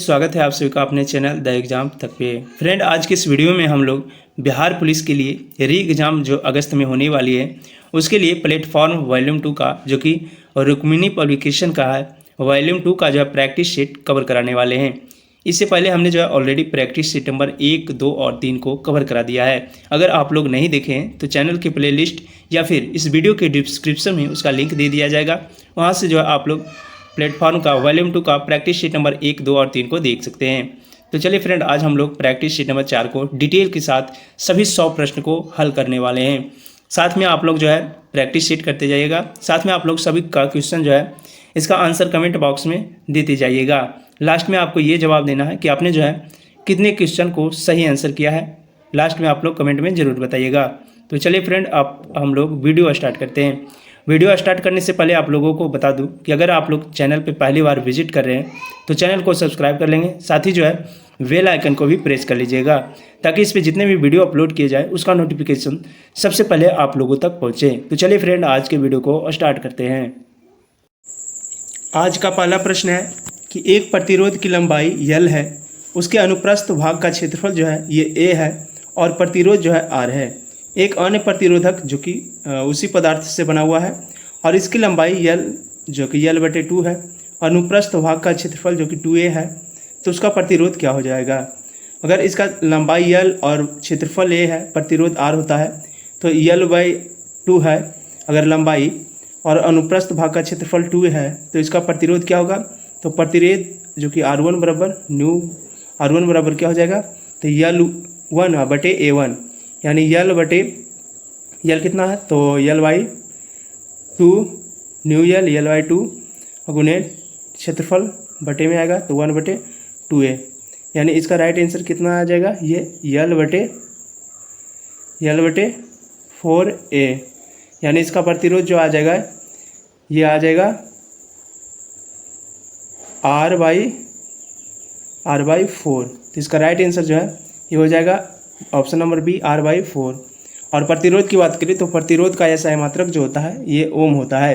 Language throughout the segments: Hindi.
स्वागत है आप सभी का अपने चैनल द एग्ज़ाम तक पे। फ्रेंड, आज के इस वीडियो में हम लोग बिहार पुलिस के लिए री एग्ज़ाम जो अगस्त में होने वाली है उसके लिए प्लेटफॉर्म वॉल्यूम 2 का जो कि रुक्मिणी पब्लिकेशन का है वॉल्यूम 2 का जो है प्रैक्टिस शीट कवर कराने वाले हैं। इससे पहले हमने जो है ऑलरेडी प्रैक्टिस शीट नंबर 1, 2 और 3 को कवर करा दिया है। अगर आप लोग नहीं देखे हैं तो चैनल की प्लेलिस्ट या फिर इस वीडियो के डिस्क्रिप्शन में उसका लिंक दे दिया जाएगा, वहाँ से जो है आप लोग प्लेटफॉर्म का वॉल्यूम 2 का प्रैक्टिस शीट नंबर 1, 2 और 3 को देख सकते हैं। तो चलिए फ्रेंड, आज हम लोग प्रैक्टिस शीट नंबर 4 को डिटेल के साथ सभी 100 प्रश्न को हल करने वाले हैं। साथ में आप लोग जो है प्रैक्टिस शीट करते जाइएगा, साथ में आप लोग सभी का क्वेश्चन जो है इसका आंसर कमेंट बॉक्स में देते जाइएगा। लास्ट में आपको ये जवाब देना है कि आपने जो है कितने क्वेश्चन को सही आंसर किया है, लास्ट में आप लोग कमेंट में ज़रूर बताइएगा। तो चलिए फ्रेंड, हम लोग वीडियो स्टार्ट करते हैं। वीडियो स्टार्ट करने से पहले आप लोगों को बता दूं कि अगर आप लोग चैनल पे पहली बार विजिट कर रहे हैं तो चैनल को सब्सक्राइब कर लेंगे, साथ ही जो है बेल आइकन को भी प्रेस कर लीजिएगा ताकि इस पे जितने भी वीडियो अपलोड किए जाए उसका नोटिफिकेशन सबसे पहले आप लोगों तक पहुँचे। तो चलिए फ्रेंड, आज के वीडियो को स्टार्ट करते हैं। आज का पहला प्रश्न है कि एक प्रतिरोध की लंबाई यल है, उसके अनुप्रस्थ भाग का क्षेत्रफल जो है ये ए है और प्रतिरोध जो है आर है। एक अन्य प्रतिरोधक जो कि उसी पदार्थ से बना हुआ है और इसकी लंबाई यल जो कि यल बटे 2 है, अनुप्रस्थ भाग का क्षेत्रफल जो कि 2a है, तो उसका प्रतिरोध क्या हो जाएगा। अगर इसका लंबाई यल और क्षेत्रफल a है, प्रतिरोध r होता है, तो यल बाई 2 है अगर लंबाई और अनुप्रस्थ भाग का क्षेत्रफल 2 है तो इसका प्रतिरोध क्या होगा। तो प्रतिरोध जो कि R1 बराबर न्यू R1 बराबर क्या हो जाएगा, तो यल 1 बटे A1, यानी यल बटे यल कितना है, तो यल बाई 2 न्यू यल बाई 2 गुने क्षेत्रफल बटे में आएगा तो 1 बटे 2a, यानी इसका राइट आंसर कितना आ जाएगा, ये यल बटे 4a, यानी इसका प्रतिरोध जो आ जाएगा ये आ जाएगा R बाई 4। तो इसका राइट आंसर जो है ये हो जाएगा option number B R by 4। और प्रतिरोध की बात करें तो प्रतिरोध का ऐसा मात्रक जो होता है ये ओम होता है।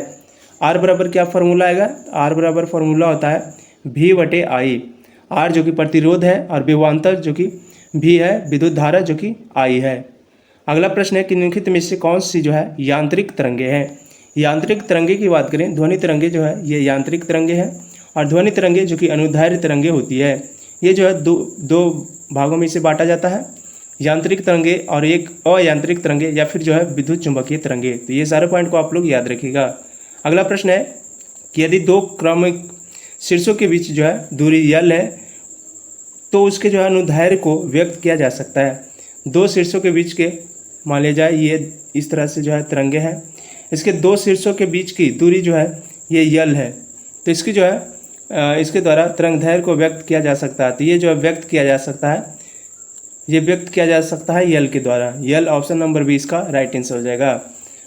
R बराबर क्या फार्मूला आएगा, R बराबर फार्मूला होता है V बटे I। R जो कि प्रतिरोध है और विभवांतर जो कि V है, विद्युत धारा जो कि I है। अगला प्रश्न है कि निम्नलिखित में से कौन सी जो है यांत्रिक तरंगे हैं। यांत्रिक तरंगे की बात करें, ध्वनि तरंगे जो है ये यांत्रिक तरंगे हैं और ध्वनि तरंगे जो कि अनुदैर्ध्य तरंगे होती है, ये जो है दो भागों में इसे बांटा जाता है, यांत्रिक तरंगे और एक अयांत्रिक तरंगे या फिर जो है विद्युत चुंबकीय तरंगे। तो ये सारे पॉइंट को आप लोग याद रखिएगा। अगला प्रश्न है कि यदि दो क्रमिक शीर्षों के बीच जो है दूरी यल है तो उसके जो है अनुदैर्ध्य को व्यक्त किया जा सकता है। दो शीर्षों के बीच के मान लिया जाए ये इस तरह से जो है तरंगे हैं, इसके दो शीर्षों के बीच की दूरी जो है ये यल है, तो इसकी जो है इसके द्वारा तरंगदैर्ध्य को व्यक्त किया जा सकता है। तो ये जो है व्यक्त किया जा सकता है, ये व्यक्त किया जा सकता है यल के द्वारा। यल ऑप्शन नंबर 20 का राइट आंसर हो जाएगा।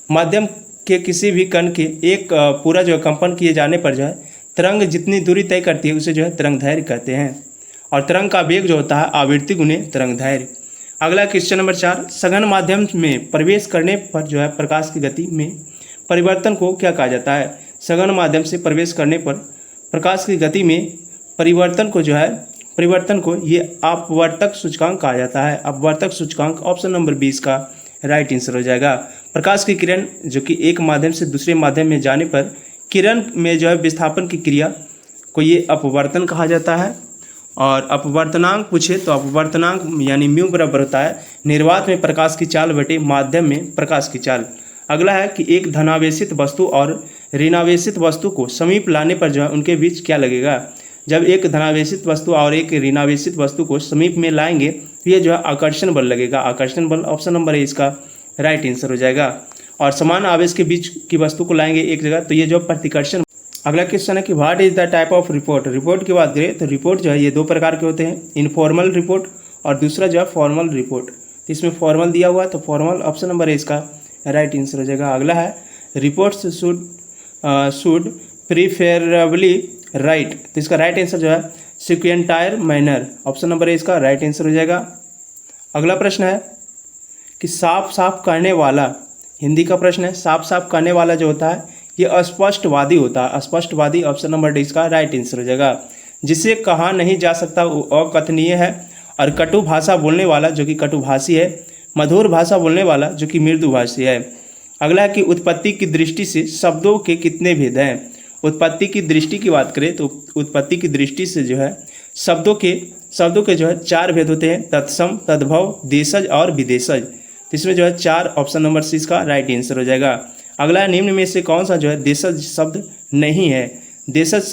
माध्यम के किसी भी कण के एक पूरा जो है कंपन किए जाने पर जो है तरंग जितनी दूरी तय करती है उसे जो है तरंगदैर्ध्य कहते हैं और तरंग का वेग जो होता है आवृत्ति गुने तरंगदैर्ध्य। अगला क्वेश्चन नंबर 4, सघन माध्यम में प्रवेश करने पर जो है प्रकाश की गति में परिवर्तन को क्या कहा जाता है। सघन माध्यम से प्रवेश करने पर प्रकाश की गति में परिवर्तन को ये अपवर्तक सूचकांक कहा जाता है। अपवर्तक सूचकांक ऑप्शन नंबर 20 का राइट आंसर हो जाएगा। प्रकाश की किरण जो कि एक माध्यम से दूसरे माध्यम में जाने पर किरण में जो है विस्थापन की क्रिया को ये अपवर्तन कहा जाता है। और अपवर्तनांक पूछे तो अपवर्तनांक यानी म्यू बराबर होता है निर्वात में प्रकाश की चाल बटे माध्यम में प्रकाश की चाल। अगला है कि एक धनावेशित वस्तु और ऋणावेशित वस्तु को समीप लाने पर जो है उनके बीच क्या लगेगा। जब एक धनावेशित वस्तु और एक ऋणावेशित वस्तु को समीप में लाएंगे तो ये जो है आकर्षण बल लगेगा। आकर्षण बल ऑप्शन नंबर है इसका राइट आंसर हो जाएगा। और समान आवेश के बीच की वस्तु को लाएंगे एक जगह तो ये जो प्रतिकर्षण। अगला क्वेश्चन है कि what is the type of report. Report की बात करें तो रिपोर्ट जो है ये दो प्रकार के होते हैं, इनफॉर्मल रिपोर्ट और दूसरा जो है फॉर्मल रिपोर्ट। तो इसमें फॉर्मल दिया हुआ है तो फॉर्मल ऑप्शन नंबर है इसका राइट आंसर हो जाएगा। अगला है रिपोर्ट्स शुड प्रीफेरेबली राइट, तो इसका राइट आंसर जो है सिक्वेंटायर मैनर, ऑप्शन नंबर है इसका राइट आंसर हो जाएगा। अगला प्रश्न है कि साफ साफ करने वाला, हिंदी का प्रश्न है, साफ साफ करने वाला जो होता है ये अस्पष्टवादी होता है। अस्पष्टवादी ऑप्शन नंबर डी इसका राइट आंसर हो जाएगा। जिसे कहा नहीं जा सकता वो अकथनीय है, और कटु भाषा बोलने वाला जो कि कटुभाषी है, मधुर भाषा बोलने वाला जो कि मृदुभाषी है। अगला है कि उत्पत्ति की दृष्टि से शब्दों के कितने भेद हैं। उत्पत्ति की दृष्टि की बात करें तो उत्पत्ति की दृष्टि से जो है शब्दों के जो है 4 भेद होते हैं, तत्सम, तद्भव, देशज और विदेशज। इसमें जो है 4, ऑप्शन नंबर सी इसका राइट आंसर हो जाएगा। अगला निम्न में से कौन सा जो है देशज शब्द नहीं है। देशज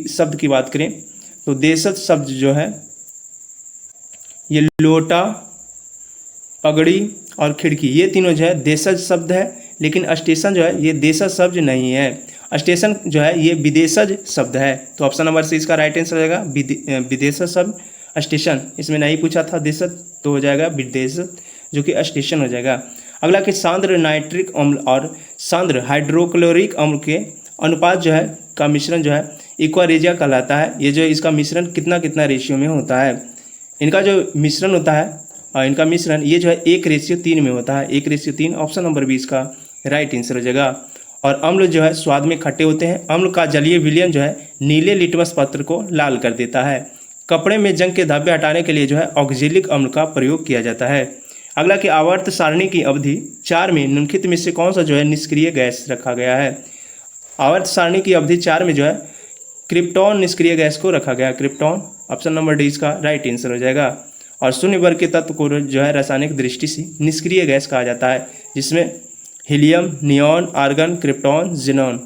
शब्द की बात करें तो देशज शब्द जो है ये लोटा, पगड़ी और खिड़की, ये तीनों जो है देशज शब्द है, लेकिन स्टेशन जो है ये देशज शब्द नहीं है। स्टेशन जो है ये विदेशज शब्द है। तो ऑप्शन नंबर सी इसका राइट आंसर हो जाएगा विदेशज शब्द स्टेशन। इसमें नहीं पूछा था देशज, तो हो जाएगा विदेशज जो कि स्टेशन हो जाएगा। अगला कि सांद्र नाइट्रिक अम्ल और सांद्र हाइड्रोक्लोरिक अम्ल के अनुपात जो है का मिश्रण जो है इक्वारेजिया कहलाता है। ये जो इसका मिश्रण कितना रेशियो में होता है। इनका जो मिश्रण होता है और इनका मिश्रण ये जो है 1:3 में होता है। 1:3 ऑप्शन नंबर 20 का राइट आंसर हो जाएगा। और अम्ल जो है स्वाद में खट्टे होते हैं। अम्ल का जलीय विलयन जो है नीले लिटमस पत्र को लाल कर देता है। कपड़े में जंग के धब्बे हटाने के लिए जो है ऑक्जेलिक अम्ल का प्रयोग किया जाता है। अगला कि आवर्त सारणी की अवधि 4 में निम्नलिखित में से कौन सा जो है निष्क्रिय गैस रखा गया है। आवर्त सारणी की अवधि 4 में जो है क्रिप्टॉन निष्क्रिय गैस को रखा गया है। क्रिप्टॉन ऑप्शन नंबर डी इसका राइट आंसर हो जाएगा। और शून्य वर्ग के तत्व को जो है रासायनिक दृष्टि से निष्क्रिय गैस कहा जाता है, जिसमें helium, neon, argon, krypton, xenon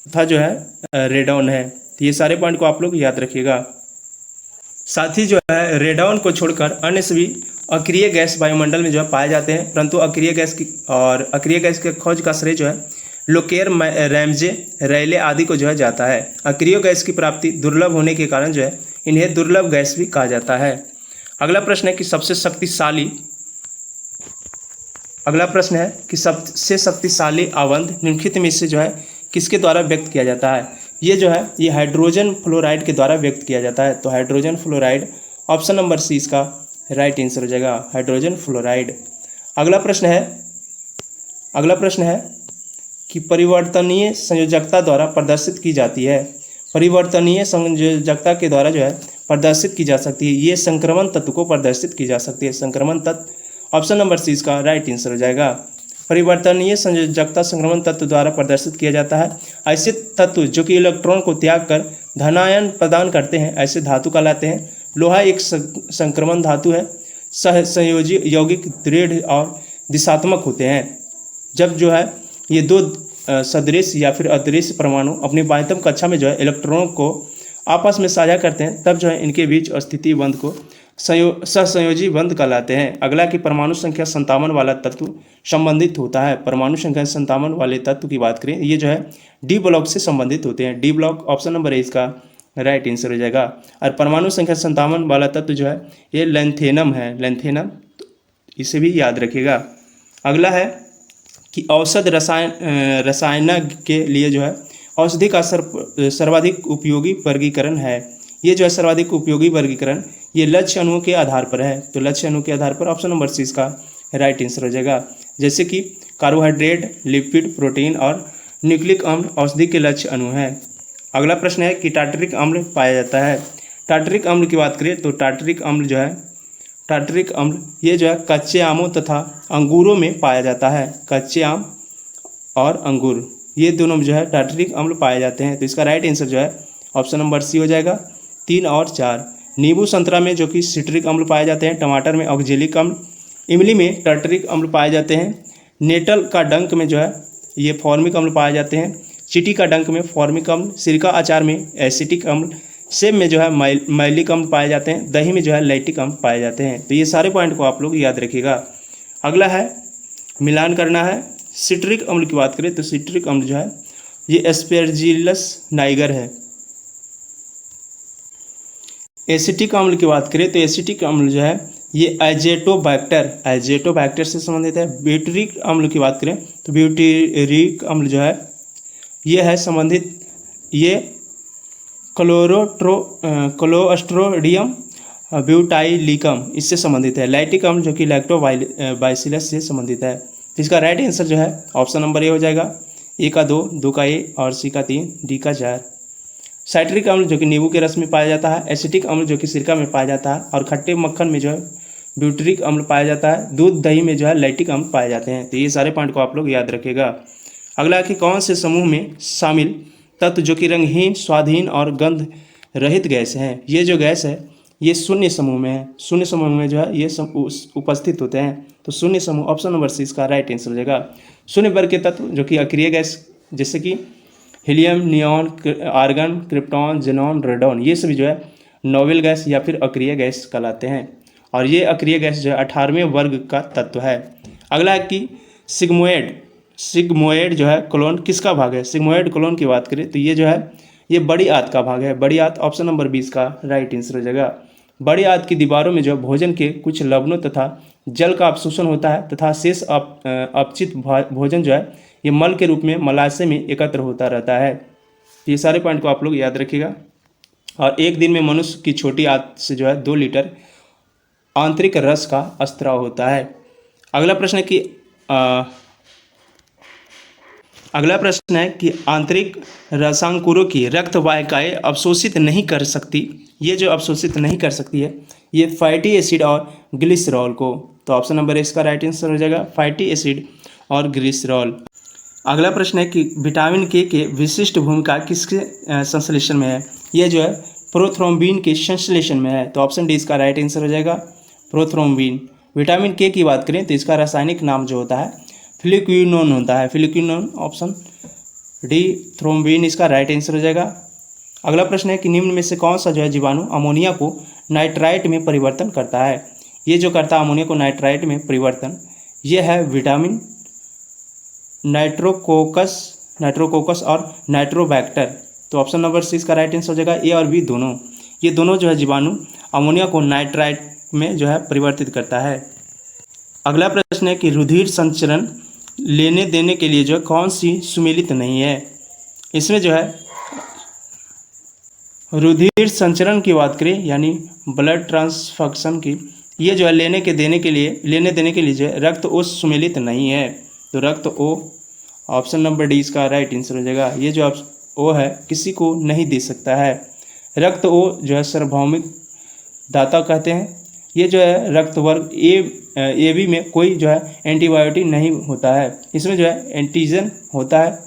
तथा जो है रेडॉन है। तो ये सारे पॉइंट को आप लोग याद रखिएगा। साथ ही जो है रेडॉन को छोड़कर अन्य सभी अक्रिय गैस वायुमंडल में जो है पाए जाते हैं, परंतु अक्रिय गैस के खोज का श्रेय जो है लोकेर, रैमजे, रैले आदि को जो है जाता है। अक्रिय गैस की प्राप्ति दुर्लभ होने के कारण जो है इन्हें दुर्लभ गैस भी कहा जाता है। अगला प्रश्न है कि सबसे शक्तिशाली अवंध निम्नलिखित में से जो है किसके द्वारा व्यक्त किया जाता है। ये जो है ये हाइड्रोजन फ्लोराइड के द्वारा व्यक्त किया जाता है। तो hydrogen fluoride option number C इसका राइट आंसर हो जाएगा, हाइड्रोजन फ्लोराइड। अगला प्रश्न है कि परिवर्तनीय संयोजकता द्वारा प्रदर्शित की जाती है। परिवर्तनीय संयोजकता के द्वारा जो है प्रदर्शित की जा सकती है, ये संक्रमण तत्व को प्रदर्शित की जा सकती है। संक्रमण तत्व ऑप्शन नंबर सी इसका राइट आंसर हो जाएगा। परिवर्तनीय संयोजकता संक्रमण तत्व द्वारा प्रदर्शित किया जाता है। ऐसे तत्व जो कि इलेक्ट्रॉन को त्याग कर धनायन प्रदान करते हैं ऐसे धातु कहलाते हैं। लोहा एक संक्रमण धातु है। संयोजी, यौगिक, दृढ़ और दिशात्मक होते हैं। जब जो है ये 2 सदृश या फिर अदृश्य परमाणु अपनी बाह्यतम कक्षा में जो है इलेक्ट्रॉनों को आपस में साझा करते हैं, तब जो है इनके बीच स्थिति बंध को सहसंयोजी बंध कहलाते हैं। अगला कि परमाणु संख्या 57 वाला तत्व संबंधित होता है। परमाणु संख्या 57 वाले तत्व की बात करें, ये जो है डी ब्लॉक से संबंधित होते हैं। D block option number A इसका राइट आंसर हो जाएगा। और परमाणु संख्या 57 वाला तत्व जो है ये लैंथेनम है। लैंथेनम, इसे भी याद रखिएगा। अगला है कि औषध रसायनज्ञ के लिए जो है औषधि का सर्वाधिक उपयोगी वर्गीकरण है। ये जो है सर्वाधिक उपयोगी वर्गीकरण ये लक्ष्य अणुओं के आधार पर है। तो लक्ष्य अणु के आधार पर ऑप्शन नंबर सी इसका राइट आंसर हो जाएगा। जैसे कि कार्बोहाइड्रेट, लिपिड, प्रोटीन और न्यूक्लिक अम्ल औषधि के लक्ष्य अणु हैं। अगला प्रश्न है कि टार्टरिक अम्ल पाया जाता है। टार्टरिक अम्ल की बात करें तो टार्टरिक अम्ल ये जो है कच्चे आमों तथा अंगूरों में पाया जाता है। कच्चे आम और अंगूर ये दोनों में जो है टार्टरिक अम्ल पाए जाते हैं। तो इसका राइट आंसर जो है ऑप्शन नंबर सी हो जाएगा, 3 और 4। नींबू, संतरा में जो कि सिट्रिक अम्ल पाए जाते हैं। टमाटर में ऑक्जेलिक अम्ल, इमली में टार्टरिक अम्ल पाए जाते हैं। नेटल का डंक में जो है ये फॉर्मिक अम्ल पाए जाते हैं। चींटी का डंक में फॉर्मिक अम्ल, सिरका अचार में एसिटिक अम्ल, सेब में जो है मैलिक अम्ल पाए जाते हैं। दही में जो है लैक्टिक अम्ल पाए जाते हैं। तो ये सारे पॉइंट को आप लोग याद रखिएगा। अगला है मिलान करना है। सिट्रिक अम्ल की बात करें तो सिट्रिक अम्ल जो है ये एस्पेरजिलस नाइगर है। एसिटिक अम्ल की बात करें तो एसिटिक अम्ल जो है ये एजेटोबैक्टर से संबंधित है। ब्यूटेरिक अम्ल की बात करें तो ब्यूटेरिक अम्ल जो है ये है संबंधित, ये क्लोस्ट्रोडियम ब्यूटाइलिकम इससे संबंधित है। लैक्टिक अम्ल जो कि लैक्टोबाइसिलस से संबंधित है। इसका राइट आंसर जो है ऑप्शन नंबर ए हो जाएगा। ए का 2, 2 का ए और सी का 3, डी का 4। साइट्रिक अम्ल जो कि नींबू के रस में पाया जाता है, एसिटिक अम्ल जो कि सिरका में पाया जाता है, और खट्टे मक्खन में जो है ब्यूटरिक अम्ल पाया जाता है, दूध दही में जो है लैक्टिक अम्ल पाए जाते हैं। तो ये सारे पॉइंट को आप लोग याद रखिएगा। अगला है कि कौन से समूह में शामिल तत्व जो कि रंगहीन, स्वादहीन और गंध रहित गैस हैं। ये जो गैस है ये शून्य समूह में है। शून्य समूह में जो है ये उपस्थित होते हैं। तो शून्य समूह ऑप्शन नंबर सी इसका राइट आंसर हो जाएगा। शून्य वर्ग के तत्व जो कि अक्रिय गैस जैसे कि helium, neon, argon, krypton, xenon, radon, ये सभी जो है नोबेल गैस या फिर अक्रिय गैस कहलाते हैं। और ये अक्रिय गैस जो है 18वें वर्ग का तत्व है। अगला है कि सिग्मोइड जो है क्लोन किसका भाग है। सिग्मोइड क्लोन की बात करें तो ये जो है ये बड़ी आंत का भाग है। बड़ी आंत ऑप्शन नंबर 20 का राइट आंसर हो जाएगा। बड़ी आंत की दीवारों में जो भोजन के कुछ लवणों तथा जल का अवशोषण होता है तथा शेष अपचित भोजन जो है ये मल के रूप में मलाशय में एकत्र होता रहता है। ये सारे पॉइंट को आप लोग याद रखिएगा। और एक दिन में मनुष्य की छोटी आंत से जो है 2 लीटर आंतरिक रस का स्त्राव होता है। अगला प्रश्न है कि आंतरिक रसांकुरों की रक्त वाहिकाएं अवशोषित नहीं कर सकती। ये जो अवशोषित नहीं कर सकती है ये फैटी एसिड और ग्लिसरॉल को। तो ऑप्शन नंबर इसका राइट आंसर हो जाएगा फैटी एसिड और ग्लिसरॉल। अगला प्रश्न है कि विटामिन के विशिष्ट भूमिका किसके संश्लेषण में है। ये जो है प्रोथ्रोम्बिन के संश्लेषण में है। तो ऑप्शन डी इसका राइट आंसर हो जाएगा प्रोथ्रोम्बिन। विटामिन के की बात करें तो इसका रासायनिक नाम जो होता है फ्लिक्विनोन होता है। फ्लिक्विनोन ऑप्शन डी थ्रोम्बिन इसका राइट आंसर हो जाएगा। अगला प्रश्न है कि निम्न में से कौन सा जो है जीवाणु अमोनिया को नाइट्राइट में परिवर्तन करता है। ये जो करता है अमोनिया को नाइट्राइट में परिवर्तन ये है विटामिन, नाइट्रोकोकस और नाइट्रोबैक्टर। तो ऑप्शन नंबर 6 का राइट आंसर हो जाएगा ए और बी दोनों। ये दोनों जो है जीवाणु अमोनिया को नाइट्राइट में जो है परिवर्तित करता है। अगला प्रश्न है कि रुधिर संचरण लेने देने के लिए जो है कौन सी सुमेलित नहीं है। इसमें जो है रुधिर संचरण की बात करें यानी ब्लड ट्रांसफक्शन की, ये जो है लेने देने के लिए जो है रक्त ओ सुमेलित नहीं है। तो रक्त ओ ऑप्शन नंबर डी इसका राइट आंसर हो जाएगा। ये जो ओ है किसी को नहीं दे सकता है। रक्त ओ जो है सार्वभौमिक दाता कहते हैं। ये जो है रक्त वर्ग ए बी में कोई जो है एंटीबायोटिक नहीं होता है। इसमें जो है एंटीजन होता है।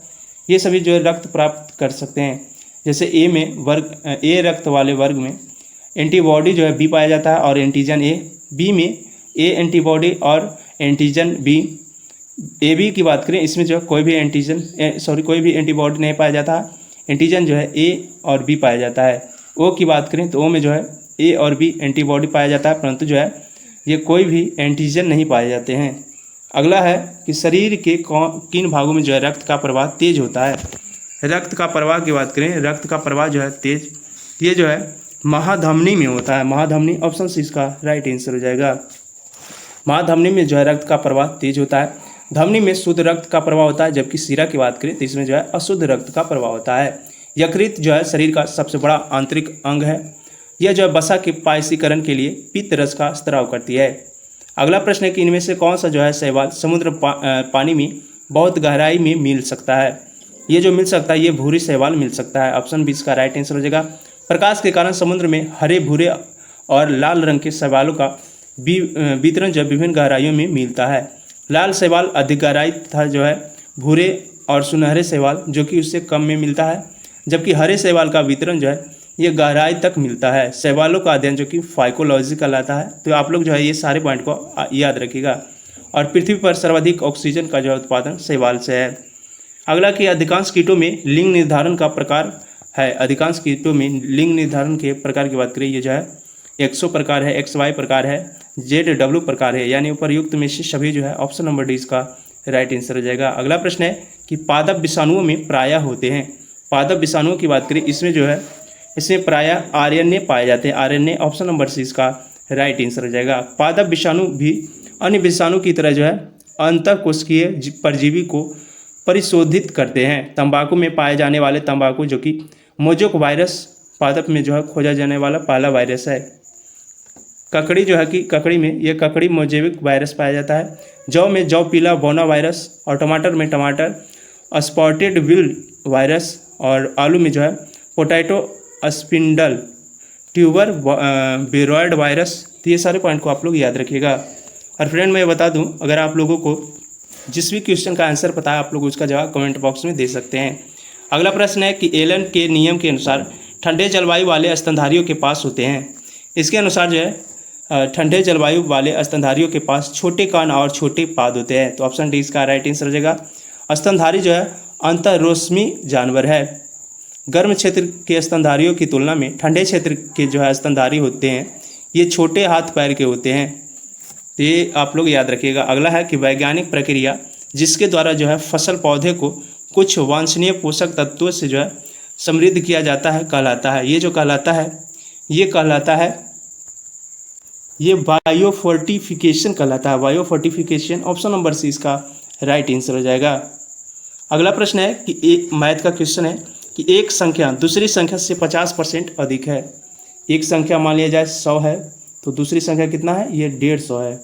ये सभी जो है रक्त प्राप्त कर सकते हैं। जैसे ए रक्त वाले वर्ग में एंटीबॉडी जो है बी पाया जाता है और एंटीजन ए, बी में ए एंटीबॉडी और एंटीजन बी। ए बी की बात करें इसमें जो है कोई भी एंटीबॉडी नहीं पाया जाता। एंटीजन जो है ए और बी पाया जाता है। ओ की बात करें तो ओ में जो है ए और बी एंटीबॉडी पाया जाता है परंतु जो है ये कोई भी एंटीजन नहीं पाए जाते हैं। अगला है कि शरीर के किन भागों में जो है रक्त का प्रवाह तेज होता है। रक्त का प्रवाह की बात करें, रक्त का प्रवाह जो है तेज ये जो है महाधमनी में होता है। महाधमनी ऑप्शन सी इसका राइट आंसर हो जाएगा। महाधमनी में जो है रक्त का प्रवाह तेज होता है। धमनी में शुद्ध रक्त का प्रवाह होता है जबकि शिरा की बात करें तो इसमें जो है अशुद्ध रक्त का प्रवाह होता है। यकृत जो है शरीर का सबसे बड़ा आंतरिक अंग है। यह जो है वसा के पायसीकरण के लिए पित्त रस का स्त्राव करती है। अगला प्रश्न है कि इनमें से कौन सा जो है शैवाल समुद्र पानी में बहुत गहराई में मिल सकता है। ये जो मिल सकता है ये भूरी शैवाल मिल सकता है। ऑप्शन बी इसका राइट आंसर हो जाएगा। प्रकाश के कारण समुद्र में हरे, भूरे और लाल रंग के शैवालों का वितरण जो विभिन्न गहराइयों में मिलता है। लाल शैवाल अधिक गहराई तथा जो है भूरे और सुनहरे शैवाल जो कि उससे कम में मिलता है, जबकि हरे शैवाल का वितरण जो है ये गहराई तक मिलता है। शैवालों का अध्ययन जो कि फाइकोलॉजी कहलाता है। तो आप लोग जो है ये सारे पॉइंट को याद रखिएगा। और पृथ्वी पर सर्वाधिक ऑक्सीजन का जो है उत्पादन शैवाल से है। अगला कि अधिकांश कीटों में लिंग निर्धारण का प्रकार है। अधिकांश कीटों में लिंग निर्धारण के प्रकार की बात करें ये जो है एक्सो प्रकार है, XY प्रकार है, ZW प्रकार है। यानी उपर्युक्त में से सभी जो है ऑप्शन नंबर डी इसका राइट आंसर हो जाएगा। अगला प्रश्न है कि पादप विषाणुओं में प्रायः होते हैं। पादप विषाणुओं की बात करें इसमें जो है इसमें प्रायः RNA पाए जाते हैं। RNA ऑप्शन नंबर सी इसका राइट आंसर हो जाएगा। पादप विषाणु भी अन्य विषाणु की तरह जो है अंतःकोशिकीय परजीवी को परिशोधित करते हैं। तंबाकू में पाए जाने वाले तंबाकू जो कि मोजोक वायरस पादप में जो है खोजा जाने वाला पहला वायरस है। ककड़ी जो है कि ककड़ी में ये ककड़ी मोजेविक वायरस पाया जाता है। जौ में जौ पीला बोना वायरस और टमाटर में टमाटर स्पॉटेड विल्ड वायरस और आलू में जो है पोटैटो स्पिंडल ट्यूबर बेरॉयड वायरस। तो ये सारे पॉइंट को आप लोग याद रखिएगा। और फ्रेंड मैं बता दूं, अगर आप लोगों को जिस भी क्वेश्चन का आंसर पता है आप लोग उसका जवाब कमेंट बॉक्स में दे सकते हैं। अगला प्रश्न है कि एलन के नियम के अनुसार ठंडे जलवायु वाले स्तनधारियों के पास होते हैं। इसके अनुसार जो है ठंडे जलवायु वाले स्तनधारियों के पास छोटे कान और छोटे पाद होते हैं। तो ऑप्शन डी इसका राइट आंसर हो जाएगा। स्तनधारी जो है अंतर्रोस्मी जानवर है। गर्म क्षेत्र के स्तनधारियों की तुलना में ठंडे क्षेत्र के जो है स्तनधारी होते हैं ये छोटे हाथ पैर के होते हैं। तो ये आप लोग याद रखिएगा। अगला है कि वैज्ञानिक प्रक्रिया जिसके द्वारा जो है फसल पौधे को कुछ वांछनीय पोषक तत्वों से जो है समृद्ध किया जाता है कहलाता है। ये जो कहलाता है ये बायोफोर्टिफिकेशन कहलाता है। बायोफोर्टिफिकेशन ऑप्शन नंबर सी इसका राइट आंसर हो जाएगा। अगला प्रश्न है कि एक मैथ का क्वेश्चन है कि एक संख्या दूसरी संख्या से 50% अधिक है। एक संख्या मान लिया जाए 100 है तो दूसरी संख्या कितना है, ये 150 है।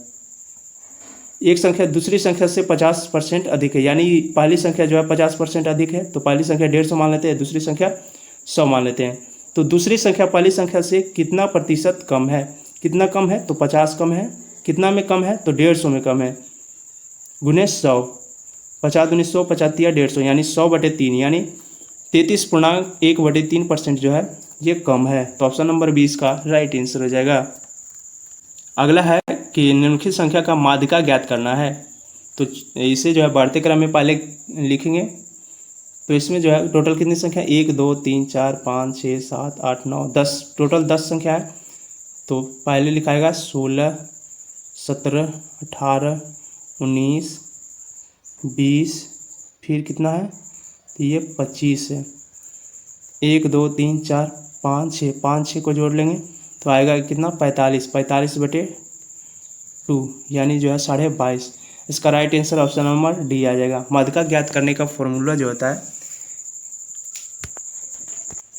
एक संख्या दूसरी संख्या से 50% अधिक है, यानी पहली संख्या जो है 50% अधिक है तो पहली संख्या 150 मान लेते हैं, दूसरी संख्या 100 मान लेते हैं। तो दूसरी संख्या पहली संख्या से कितना प्रतिशत कम है, कितना कम है तो 50 कम है, कितना में कम है तो 150 में कम है, गुने 100, 50 दूनी 100, 50 या 150 यानी 100/3 यानी 33.1/3% जो है ये कम है। तो ऑप्शन नंबर 20 का राइट आंसर हो जाएगा। अगला है कि निम्नलिखित संख्या का माध्यिका ज्ञात करना है। तो इसे जो है बढ़ते क्रम में पहले लिखेंगे। तो इसमें जो है टोटल कितनी संख्या 1 2 3 4 5 6 7 8 9 10 टोटल 10 संख्या है। तो पहले लिखाएगा 16 17 18 19 20 फिर कितना है तो ये 25 है। 1 2 3 4 5 6 5 6 को जोड़ लेंगे तो आएगा कितना 45/2 यानी जो है 22.5। इसका right answer option number D आ जाएगा। माध्यिका ज्ञात करने का फॉर्मूला जो होता है,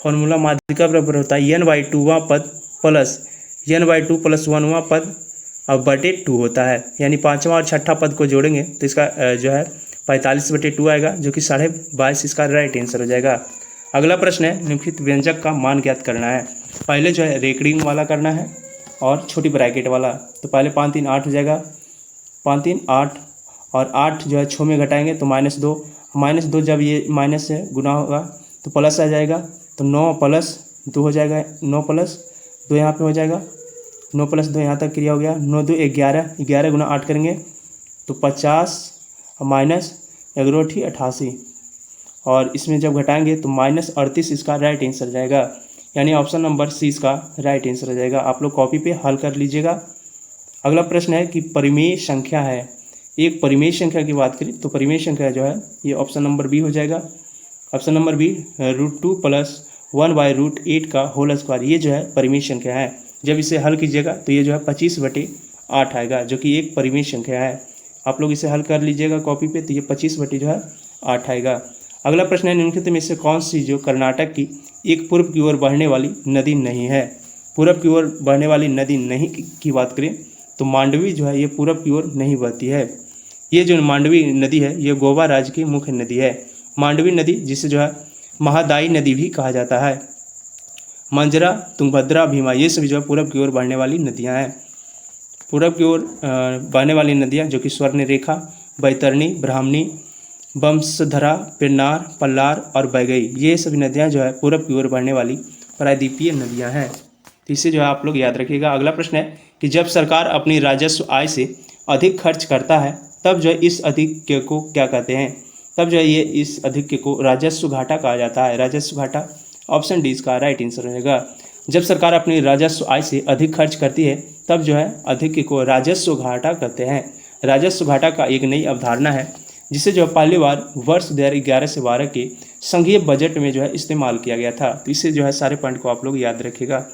फॉर्मूला माध्यिका बराबर होता है n/2वां पद प्लस n/2 + 1वां पद और बटे 2 होता है। यानी 5वां और 6ठा पद को जोड़ेंगे तो इसका जो है 45/2 आएगा जो कि 22.5 इसका राइट आंसर हो जाएगा। अगला प्रश्न है निम्नलिखित व्यंजक का मान ज्ञात करना है। पहले जो है रेकडिंग वाला करना है और छोटी ब्रैकेट वाला। तो पहले 5 3 8 हो जाएगा, 5 3 8 और 8 जो है 6 में घटाएंगे तो -2, -2 जब ये माइनस से गुना होगा तो प्लस आ जाएगा। तो 9 + 2 हो जाएगा, 9 + 2 यहाँ पे हो जाएगा, 9 + 2 यहाँ तक क्रिया हो गया, 9 2 11, 11 गुना 8 करेंगे तो 50 माइनस 88 और इसमें जब घटाएंगे तो -38 इसका राइट आंसर जाएगा। यानी ऑप्शन नंबर सी इसका राइट आंसर हो जाएगा। आप लोग कॉपी पे हल कर लीजिएगा। अगला प्रश्न है कि परिमेय संख्या है। एक परिमेय संख्या की बात करें तो परिमेय संख्या जो है ये ऑप्शन नंबर बी हो जाएगा। ऑप्शन नंबर बी √2 + 1/√8 का होल स्क्वायर, ये जो है परिमेय संख्या है। जब इसे हल कीजिएगा तो ये जो है 25/8 आएगा जो कि एक परिमेय संख्या है। आप लोग इसे हल कर लीजिएगा कॉपी पे तो ये 25/8 आएगा। अगला प्रश्न है निम्नलिखित में से कौन सी जो कर्नाटक की एक पूर्व की ओर बहने वाली नदी नहीं है। पूर्व की ओर बहने वाली नदी नहीं की बात करें तो मांडवी जो है ये पूर्व की ओर नहीं बहती है। ये जो मांडवी नदी है ये गोवा राज्य की मुख्य नदी है। मांडवी नदी जिसे जो है महादायी नदी भी कहा जाता है। मंजरा, तुंगभद्रा, भीमा ये सभी जो है पूर्व की ओर बहने वाली नदियाँ हैं। पूर्व की ओर बहने वाली नदियाँ जो कि स्वर्णरेखा, बैतरणी, ब्राह्मणी, वंशधरा, पेन्नार, पल्लार और बैगई ये सभी नदियाँ जो है पूर्व की ओर बहने वाली प्रायद्वीपीय नदियाँ हैं। तो इसे जो है आप लोग याद रखिएगा। अगला प्रश्न है कि जब सरकार अपनी राजस्व आय से अधिक खर्च करता है तब जो है इस अधिक्य को क्या कहते हैं। तब जो है ये इस अधिक्य को राजस्व घाटा कहा जाता है। राजस्व घाटा ऑप्शन डी इसका राइट आंसर रहेगा। जब सरकार अपनी राजस्व आय से अधिक खर्च करती है तब जो है अधिक्य को राजस्व घाटा कहते हैं। राजस्व घाटा का एक नई अवधारणा है जिसे जो पहली बार वर्ष 2011 से 12 के संघीय बजट में जो है इस्तेमाल किया गया था। तो इससे जो है सारे पॉइंट को आप लोग याद रखिएगा।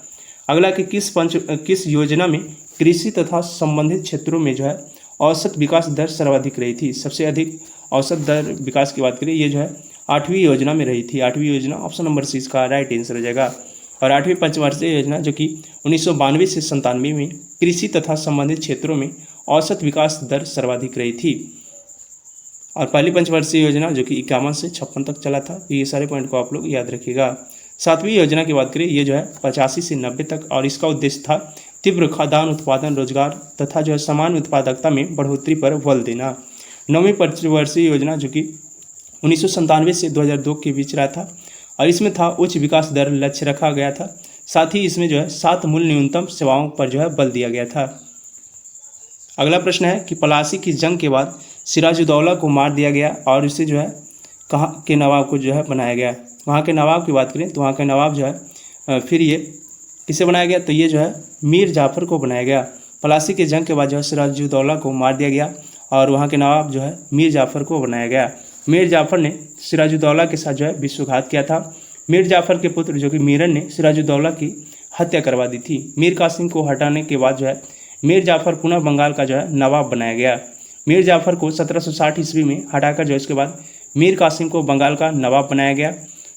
अगला कि किस योजना में कृषि तथा संबंधित क्षेत्रों में जो है औसत विकास दर सर्वाधिक रही थी। सबसे अधिक औसत दर विकास की बात करें ये जो है 8वीं योजना में रही थी। 8वीं योजना ऑप्शन नंबर सी इसका राइट आंसर हो जाएगा। और 8वीं पंचवर्षीय योजना जो कि 1992 से 97 में कृषि तथा संबंधित क्षेत्रों में औसत विकास दर सर्वाधिक रही थी। और पहली पंचवर्षीय योजना जो कि 51 से 56 तक चला था। तो ये सारे पॉइंट को आप लोग याद रखिएगा। सातवीं योजना की बात करें, ये जो है 85 से 90 तक, और इसका उद्देश्य था तीव्र खाद्यान्न उत्पादन, रोजगार तथा जो है समान उत्पादकता में बढ़ोतरी पर बल देना। नौवीं पंचवर्षीय योजना जो कि 1997 से 2002 के बीच रहा था, और इसमें था उच्च विकास दर लक्ष्य रखा गया था। साथ ही इसमें जो है 7 मूल न्यूनतम सेवाओं पर जो है बल दिया गया था। अगला प्रश्न है कि प्लासी की जंग के बाद सिराजुद्दौला को मार दिया गया और इसे जो है कहाँ के नवाब को जो है बनाया गया। वहाँ के नवाब की बात करें तो वहाँ के नवाब जो है फिर ये किसे बनाया गया, तो ये जो है मीर जाफ़र को बनाया गया। प्लासी की जंग के बाद जो है सिराजुद्दौला को मार दिया गया और वहाँ के नवाब जो है मीर जाफ़र को बनाया गया। मीर जाफ़र ने सिराजुद्दौला के साथ जो है विश्वघात किया था। मीर जाफ़र के पुत्र जो कि मीरन ने सिराजुद्दौला की हत्या करवा दी थी। मीर कासिम को हटाने के बाद जो है मीर जाफ़र पुनः बंगाल का जो है नवाब बनाया गया। मीर जाफ़र को 1760 ईस्वी में हटाकर जो इसके बाद मीर कासिम को बंगाल का नवाब बनाया गया,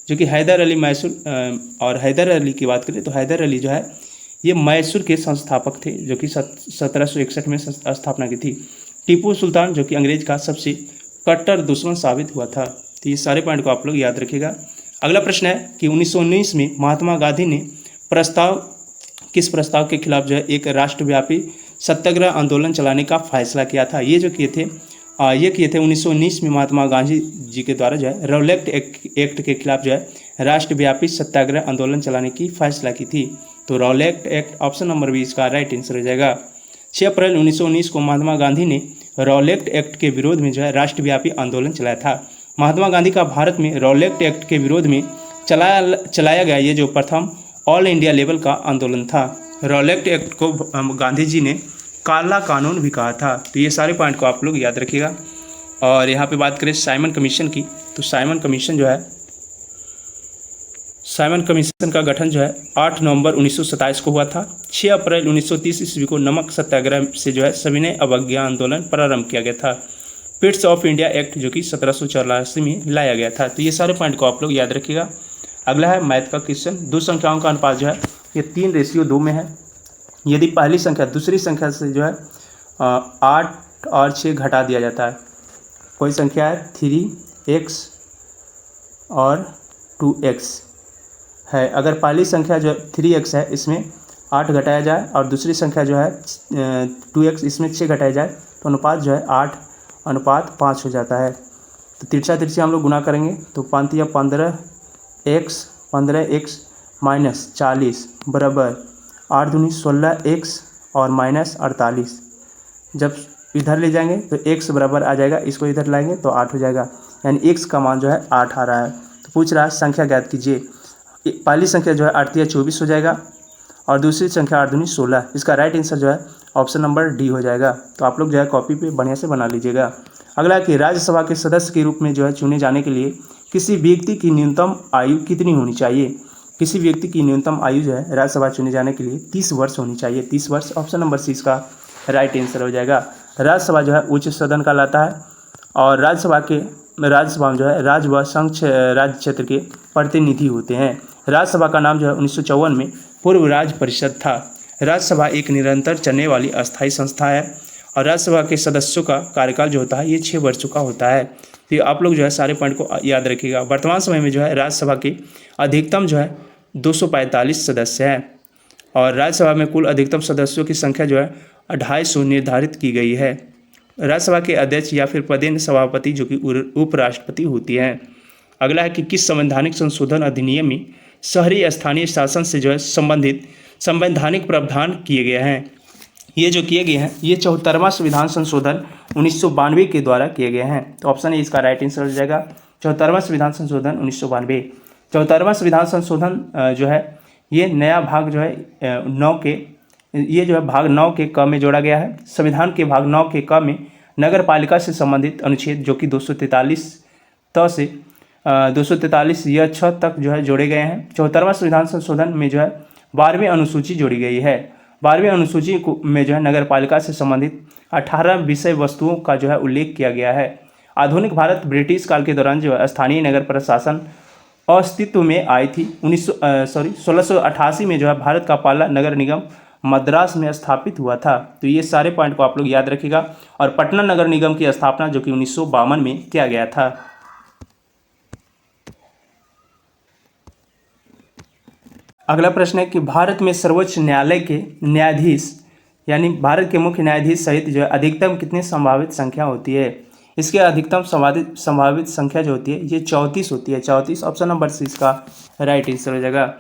जो कि हैदर अली मैसूर। और हैदर अली की बात करें तो हैदर अली जो है ये मैसूर के संस्थापक थे, जो कि 1761 में स्थापना की थी। टीपू सुल्तान जो कि अंग्रेज का सबसे कट्टर दुश्मन साबित हुआ था। तो ये सारे पॉइंट को आप लोग याद रखिएगा। अगला प्रश्न है कि 1919 में महात्मा गांधी ने किस प्रस्ताव के खिलाफ जो है एक राष्ट्रव्यापी सत्याग्रह आंदोलन चलाने का फैसला किया था। ये किए थे 1919 में महात्मा गांधी जी के द्वारा जो है रॉलेट एक्ट के खिलाफ जो है राष्ट्रव्यापी सत्याग्रह आंदोलन चलाने की फैसला की थी। तो Rowlatt act option number B इसका राइट आंसर हो जाएगा। 6 अप्रैल 1919 को महात्मा गांधी ने रॉलेट एक्ट के विरोध में जो है राष्ट्रव्यापी आंदोलन चलाया था। महात्मा गांधी का भारत में रॉलेट एक्ट के विरोध में चलाया गया ये जो प्रथम ऑल इंडिया लेवल का आंदोलन था। रॉलेट एक्ट को गांधी जी ने काला कानून भी कहा था। तो ये सारे पॉइंट को आप लोग याद रखिएगा। और यहाँ पे बात करें साइमन कमीशन की, तो साइमन कमीशन का गठन जो है 8 नवंबर 1927 को हुआ था। 6 अप्रैल 1930 ईस्वी को नमक सत्याग्रह से जो है सविनय अवज्ञा आंदोलन प्रारंभ किया गया था। पिट्स ऑफ इंडिया एक्ट जो कि 1784 में लाया गया था। तो ये सारे पॉइंट को आप लोग याद रखिएगा। अगला है मैथ का क्वेश्चन। दो संख्याओं का अनुपात जो है ये 3:2 में है। यदि पहली संख्या दूसरी संख्या से जो है 8 और 6 घटा दिया जाता है, कोई संख्या है 3x और 2x है। अगर पहली संख्या जो 3x है इसमें 8 घटाया जाए और दूसरी संख्या जो है 2x इसमें 6 घटाया जाए तो अनुपात जो है 8:5 हो जाता है। तो तिरछा हम लोग गुना करेंगे तो 5 या 15x माइनस 40 बराबर 8 दूनी 16x और माइनस 48। जब इधर ले जाएंगे तो x बराबर आ जाएगा, इसको इधर लाएंगे तो 8 हो जाएगा, यानी x का मान जो है 8 आ रहा है। तो पूछ रहा है संख्या ज्ञात कीजिए। पहली संख्या जो है 8 या 24 हो जाएगा और दूसरी संख्या 8 दूनी 16। इसका राइट आंसर जो है ऑप्शन नंबर डी हो जाएगा। तो आप लोग जो है कॉपी पे बढ़िया से बना लीजिएगा। अगला कि राज्यसभा के सदस्य के रूप में जो है चुने जाने के लिए किसी व्यक्ति की न्यूनतम आयु कितनी होनी चाहिए। किसी व्यक्ति की न्यूनतम आयु जो है राज्यसभा चुने जाने के लिए 30 वर्ष होनी चाहिए। 30 वर्ष ऑप्शन नंबर सी इसका राइट आंसर हो जाएगा। राज्यसभा जो है उच्च सदन कहलाता है और राज्यसभा में जो है राज्य व संघ राज्य क्षेत्र के प्रतिनिधि होते हैं। राज्यसभा का नाम जो है 1954 में पूर्व राज्य परिषद था। राज्यसभा एक निरंतर चलने वाली अस्थायी संस्था है और राज्यसभा के सदस्यों का कार्यकाल जो होता है ये 6 वर्षों का होता है। तो आप लोग जो है सारे पॉइंट को याद रखिएगा। वर्तमान समय में जो है राज्यसभा के अधिकतम जो है 245 सदस्य हैं और राज्यसभा में कुल अधिकतम सदस्यों की संख्या जो है 250 निर्धारित की गई है। राज्यसभा के अध्यक्ष या फिर प्रदेश सभापति जो कि उपराष्ट्रपति होती हैं। अगला है कि किस संवैधानिक संशोधन अधिनियम में शहरी स्थानीय शासन से जो है संबंधित संवैधानिक प्रावधान किए गए हैं। ये जो किए गए हैं ये 74वां संविधान संशोधन 1992 के द्वारा किए गए हैं। तो ऑप्शन ए इसका राइट आंसर हो जाएगा 74वां संविधान संशोधन 1992। 74वां संविधान संशोधन जो है ये नया भाग जो है 9 के ये जो है भाग 9 के क में जोड़ा गया है। संविधान के भाग 9 के क में नगर पालिका से संबंधित अनुच्छेद जो कि 243 त से 243 या 6 तक जो है जोड़े गए हैं। 74वां संविधान संशोधन में जो है 12वीं अनुसूची जोड़ी गई है। 12वीं अनुसूची में जो है नगर पालिका से संबंधित 18 विषय वस्तुओं का जो है उल्लेख किया गया है। आधुनिक भारत ब्रिटिश काल के दौरान जो है स्थानीय नगर प्रशासन अस्तित्व में आई थी। 1688 में जो है भारत का पहला नगर निगम मद्रास में स्थापित हुआ था। तो ये सारे पॉइंट को आप लोग याद रखिएगा। और पटना नगर निगम की स्थापना जो कि 1952 में किया गया था। अगला प्रश्न है कि भारत में सर्वोच्च न्यायालय के न्यायाधीश यानी भारत के मुख्य न्यायाधीश सहित जो है अधिकतम कितनी संभावित संख्या होती है। इसके अधिकतम संभावित संख्या जो होती है ये 34 होती है। 34 ऑप्शन नंबर सी इसका राइट आंसर हो जाएगा।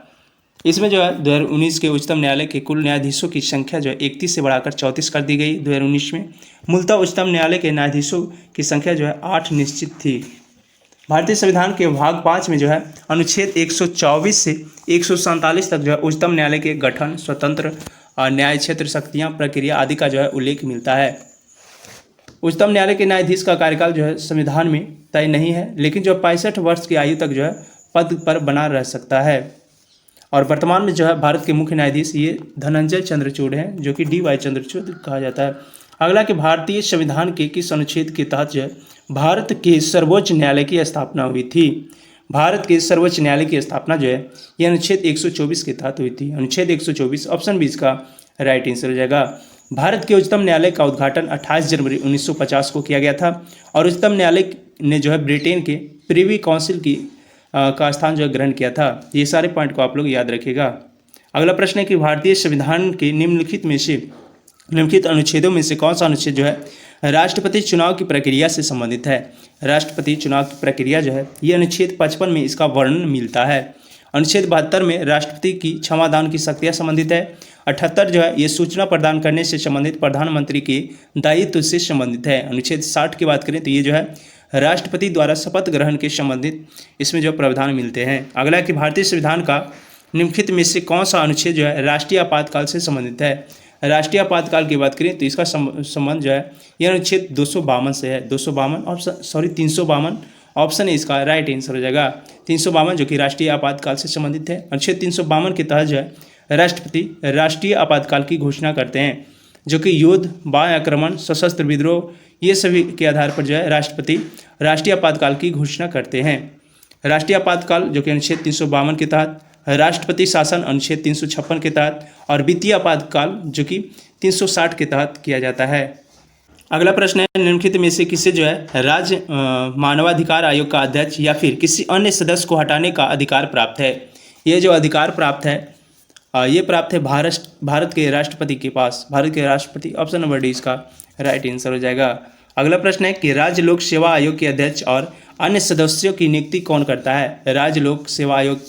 इसमें जो है 2019 के उच्चतम न्यायालय के कुल न्यायाधीशों की संख्या जो है 31 से बढ़ाकर 34 कर दी गई 2019 में। मूलतः उच्चतम न्यायालय के न्यायाधीशों की संख्या जो है 8 निश्चित थी। भारतीय संविधान के भाग 5 में जो है अनुच्छेद 124 से 147 तक जो है उच्चतम न्यायालय के गठन, स्वतंत्र न्याय क्षेत्र, शक्तियाँ, प्रक्रिया आदि का जो है उल्लेख मिलता है। उच्चतम न्यायालय के न्यायाधीश का कार्यकाल जो है संविधान में तय नहीं है, लेकिन जो 65 वर्ष की आयु तक जो है पद पर बना रह सकता है। और वर्तमान में जो है भारत के मुख्य न्यायाधीश ये धनंजय चंद्रचूड़ हैं, जो कि DY चंद्रचूड़ कहा जाता है। अगला कि भारतीय संविधान के किस अनुच्छेद के तहत जो है भारत के सर्वोच्च न्यायालय की स्थापना हुई थी। भारत के सर्वोच्च न्यायालय की स्थापना जो है यह अनुच्छेद 124 के तहत हुई थी। अनुच्छेद 124 ऑप्शन बी इसका राइट आंसर हो जाएगा। भारत के उच्चतम न्यायालय का उद्घाटन 28 जनवरी 1950 को किया गया था और उच्चतम न्यायालय ने जो है ब्रिटेन के प्रिवी काउंसिल का स्थान जो है ग्रहण किया था। ये सारे पॉइंट को आप लोग याद रखिएगा। अगला प्रश्न है कि भारतीय संविधान के निम्नलिखित अनुच्छेदों में से कौन सा अनुच्छेद जो है राष्ट्रपति चुनाव की प्रक्रिया से संबंधित है। राष्ट्रपति चुनाव की प्रक्रिया जो है ये अनुच्छेद 55 में इसका वर्णन मिलता है। अनुच्छेद 72 में राष्ट्रपति की क्षमादान की शक्तियाँ संबंधित है। 78 जो है ये सूचना प्रदान करने से संबंधित प्रधानमंत्री के दायित्व से संबंधित है। अनुच्छेद 60 की बात करें तो ये जो है राष्ट्रपति द्वारा शपथ ग्रहण के संबंधित इसमें जो प्रावधान मिलते हैं। अगला कि भारतीय संविधान का निम्नलिखित में से कौन सा अनुच्छेद जो है राष्ट्रीय आपातकाल से संबंधित है। राष्ट्रीय आपातकाल की बात करें तो इसका संबंध जो है यह अनुच्छेद 252 से है। 352 ऑप्शन है इसका राइट आंसर हो जाएगा। 352 जो कि राष्ट्रीय आपातकाल से संबंधित है। अनुच्छेद 352 के तहत जो है राष्ट्रपति राष्ट्रीय आपातकाल की घोषणा करते हैं, जो कि युद्ध, बाह्य आक्रमण, सशस्त्र विद्रोह ये सभी के आधार पर जो है राष्ट्रपति राष्ट्रीय आपातकाल की घोषणा करते हैं। राष्ट्रीय आपातकाल जो कि अनुच्छेद 352 के तहत, राष्ट्रपति शासन अनुच्छेद 356 के तहत और वित्तीय आपातकाल जो कि 360 के तहत किया जाता है। अगला प्रश्न है निम्नलिखित में से किसे जो है राज्य मानवाधिकार आयोग का अध्यक्ष या फिर किसी अन्य सदस्य को हटाने का अधिकार प्राप्त है। ये जो अधिकार प्राप्त है ये प्राप्त है भारत के राष्ट्रपति के पास। भारत के राष्ट्रपति ऑप्शन नंबर डी इसका राइट आंसर हो जाएगा। अगला प्रश्न है कि राज्य लोक सेवा आयोग के अध्यक्ष और अन्य सदस्यों की नियुक्ति कौन करता है। राज्य लोक सेवा आयोग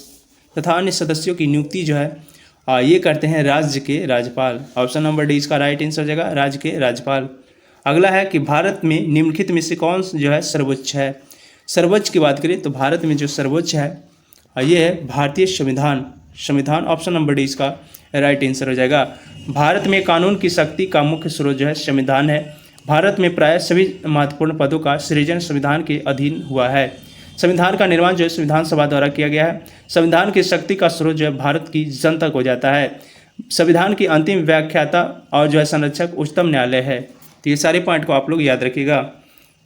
तथा अन्य सदस्यों की नियुक्ति जो है ये करते हैं राज्य के राज्यपाल। ऑप्शन नंबर डी इसका राइट आंसर हो जाएगा, राज्य के राज्यपाल। अगला है कि भारत में निम्नलिखित में से कौन जो है सर्वोच्च है। सर्वोच्च की बात करें तो भारत में जो सर्वोच्च है ये है भारतीय संविधान। ऑप्शन नंबर डी इसका राइट आंसर हो जाएगा। भारत में कानून की शक्ति का मुख्य स्रोत जो है संविधान है। भारत में प्राय सभी महत्वपूर्ण पदों का सृजन संविधान के अधीन हुआ है। संविधान का निर्माण जो है संविधान सभा द्वारा किया गया है। संविधान की शक्ति का स्रोत जो है भारत की जनता हो जाता है। संविधान की अंतिम व्याख्याता और जो है संरक्षक उच्चतम न्यायालय है। तो ये सारे पॉइंट को आप लोग याद रखिएगा।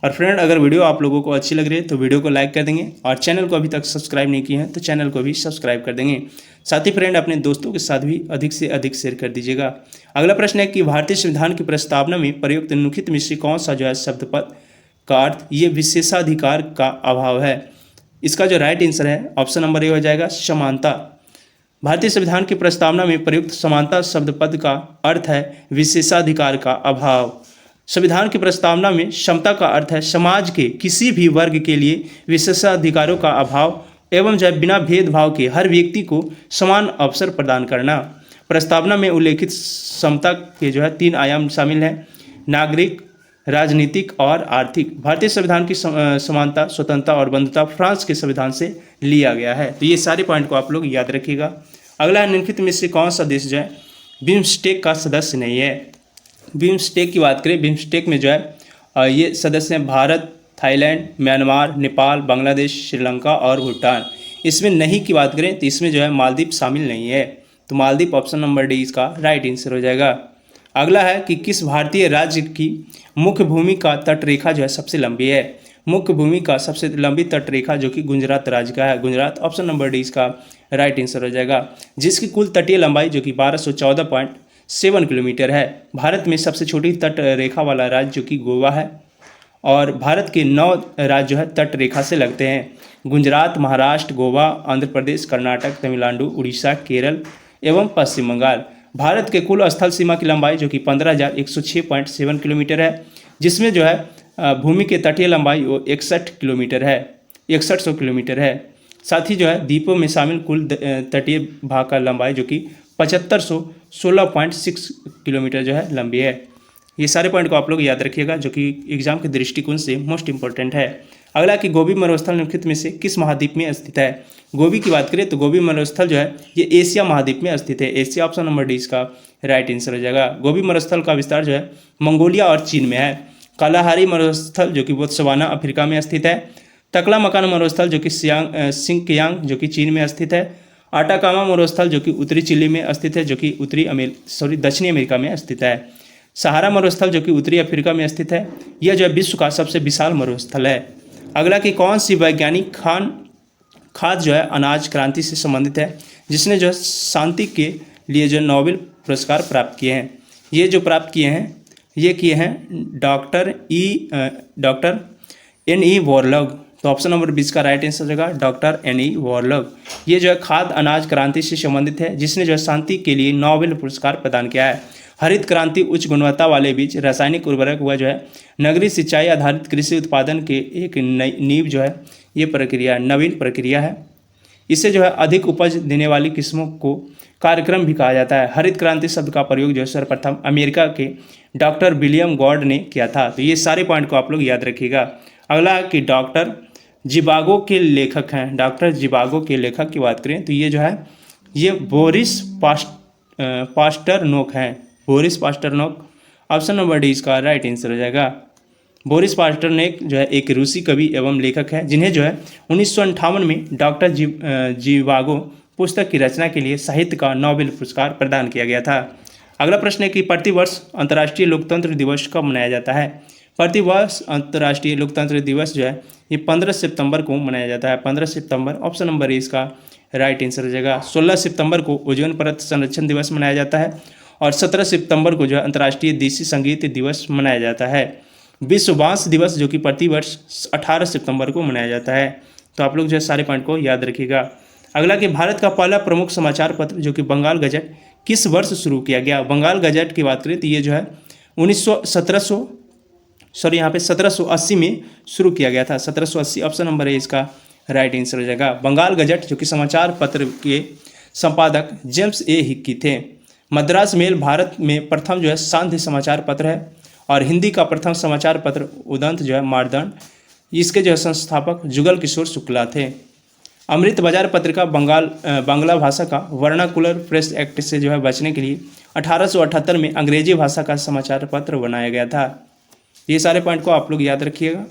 और फ्रेंड अगर वीडियो आप लोगों को अच्छी लग रही है तो वीडियो को लाइक कर देंगे और चैनल को अभी तक सब्सक्राइब नहीं किए हैं तो चैनल को भी सब्सक्राइब कर देंगे। साथ ही फ्रेंड अपने दोस्तों के साथ भी अधिक से अधिक शेयर कर दीजिएगा। अगला प्रश्न है कि भारतीय संविधान की प्रस्तावना में प्रयुक्त निम्नलिखित में से कौन सा जो है शब्द पद का अर्थ ये विशेषाधिकार का अभाव है। इसका जो राइट आंसर है ऑप्शन नंबर ए हो जाएगा समानता। भारतीय संविधान की प्रस्तावना में प्रयुक्त समानता शब्द पद का अर्थ है विशेषाधिकार का अभाव। संविधान की प्रस्तावना में समता का अर्थ है समाज के किसी भी वर्ग के लिए विशेषाधिकारों का अभाव एवं जो है बिना भेदभाव के हर व्यक्ति को समान अवसर प्रदान करना। प्रस्तावना में उल्लेखित समता के जो है 3 आयाम शामिल हैं, नागरिक, राजनीतिक और आर्थिक। भारतीय संविधान की समानता, स्वतंत्रता और बंधुता फ्रांस के संविधान से लिया गया है। तो ये सारे पॉइंट को आप लोग याद रखिएगा। अगला निम्नलिखित में से कौन सा देश जो है बिम्स्टेक का सदस्य नहीं है। बिम्स्टेक की बात करें, बिम्स्टेक में जो है ये सदस्य हैं भारत, थाईलैंड, म्यांमार, नेपाल, बांग्लादेश, श्रीलंका और भूटान। इसमें नहीं की बात करें तो इसमें जो है मालदीव शामिल नहीं है। तो मालदीव ऑप्शन नंबर डी इसका राइट आंसर हो जाएगा। अगला है कि किस भारतीय राज्य की मुख्य भूमि का तटरेखा जो है सबसे लंबी है। मुख्य भूमि का सबसे लंबी तटरेखा जो कि गुजरात राज्य का है। गुजरात ऑप्शन नंबर डी इसका राइट आंसर हो जाएगा, जिसकी कुल तटीय लंबाई जो कि 1214.7 किलोमीटर है। भारत में सबसे छोटी तट रेखा वाला राज्य जो कि गोवा है। और भारत के 9 राज्य जो है तट रेखा से लगते हैं। गुजरात, महाराष्ट्र, गोवा, आंध्र प्रदेश, कर्नाटक, तमिलनाडु, उड़ीसा, केरल एवं पश्चिम बंगाल। भारत के कुल स्थल सीमा की लंबाई जो कि 15,106.7 किलोमीटर है, जिसमें जो है भूमि के तटीय लंबाई वो 61 किलोमीटर है, 6100 किलोमीटर है। साथ ही जो है द्वीपों में शामिल कुल तटीय भाग का लंबाई जो कि 7516.6 किलोमीटर जो है लंबी है। ये सारे पॉइंट को आप लोग याद रखिएगा, जो कि एग्जाम के दृष्टिकोण से मोस्ट इंपॉर्टेंट है। अगला कि गोबी मरुस्थल निम्नलिखित में से किस महाद्वीप में स्थित है। गोबी की बात करें तो गोबी मरुस्थल जो है ये एशिया महाद्वीप में स्थित है। एशिया ऑप्शन नंबर डी इसका राइट आंसर हो जाएगा। गोबी मरुस्थल का विस्तार जो है मंगोलिया और चीन में है। कालाहारी मरुस्थल जो कि बोत्सवाना अफ्रीका में स्थित है। तकला मकान मरुस्थल जो कि सिंकियांग जो कि चीन में स्थित है। आटाकामा मरुस्थल जो कि उत्तरी चिली में स्थित है, जो कि दक्षिणी अमेरिका में स्थित है। सहारा मरुस्थल जो कि उत्तरी अफ्रीका में स्थित है। यह जो है विश्व का सबसे विशाल मरुस्थल है। अगला कि कौन सी वैज्ञानिक खाद जो है अनाज क्रांति से संबंधित है, जिसने जो है शांति के लिए जो नोबेल पुरस्कार प्राप्त किए हैं। ये जो प्राप्त किए हैं ये किए हैं डॉक्टर N.E. वॉरलॉग। तो ऑप्शन नंबर 20 का राइट आंसर हो जाएगा डॉक्टर N.E. वॉरलॉग। ये जो है खाद्य अनाज क्रांति से संबंधित है, जिसने जो है शांति के लिए नोबेल पुरस्कार प्रदान किया है। हरित क्रांति, उच्च गुणवत्ता वाले बीज, रासायनिक उर्वरक व जो है नगरीय सिंचाई आधारित कृषि उत्पादन के एक नींव जो है ये प्रक्रिया नवीन प्रक्रिया है। इससे जो है अधिक उपज देने वाली किस्मों को कार्यक्रम भी कहा जाता है। हरित क्रांति शब्द का प्रयोग जो है सर्वप्रथम अमेरिका के डॉक्टर विलियम गॉर्ड ने किया था। तो ये सारे पॉइंट को आप लोग याद रखिएगा। अगला कि डॉक्टर जिवागो के लेखक हैं। डॉक्टर जिवागो के लेखक की बात करें तो ये जो है ये बोरिस पास्टरनोक हैं। बोरिस पास्टरनोक ऑप्शन नंबर डी इसका राइट आंसर हो जाएगा। बोरिस पास्टरनोक जो है एक रूसी कवि एवं लेखक है, जिन्हें जो है 1958 में डॉक्टर जिवागो पुस्तक की रचना के लिए साहित्य का नोबेल पुरस्कार प्रदान किया गया था। अगला प्रश्न है कि प्रतिवर्ष अंतर्राष्ट्रीय लोकतंत्र दिवस कब मनाया जाता है। प्रतिवर्ष अंतर्राष्ट्रीय लोकतंत्र दिवस जो है ये 15 सितंबर को मनाया जाता है। 15 सितंबर ऑप्शन नंबर ए इसका राइट आंसर हो जाएगा। 16 सितंबर को ओजोन परत संरक्षण दिवस मनाया जाता है और 17 सितंबर को जो है अंतर्राष्ट्रीय देसी संगीत दिवस मनाया जाता है। विश्व बांस दिवस जो कि प्रतिवर्ष 18 सितंबर को मनाया जाता है। तो आप लोग जो है सारे पॉइंट को याद रखिएगा। अगला कि भारत का पहला प्रमुख समाचार पत्र जो कि बंगाल गजट किस वर्ष शुरू किया गया। बंगाल गजट की बात करें तो ये जो है 1780 में शुरू किया गया था। 1780 ऑप्शन नंबर है इसका राइट आंसर हो जाएगा। बंगाल गजट जो कि समाचार पत्र के संपादक जेम्स ए हिक्की थे। मद्रास मेल भारत में प्रथम जो है सांध्य समाचार पत्र है और हिंदी का प्रथम समाचार पत्र उदंत जो है मारदंड, इसके जो है संस्थापक जुगल किशोर शुक्ला थे। अमृत बाजार पत्रिका बांग्ला भाषा का वर्नाकुलर प्रेस एक्ट से जो है बचने के लिए 1878 में अंग्रेजी भाषा का समाचार पत्र बनाया गया था। ये सारे पॉइंट को आप लोग याद रखिएगा।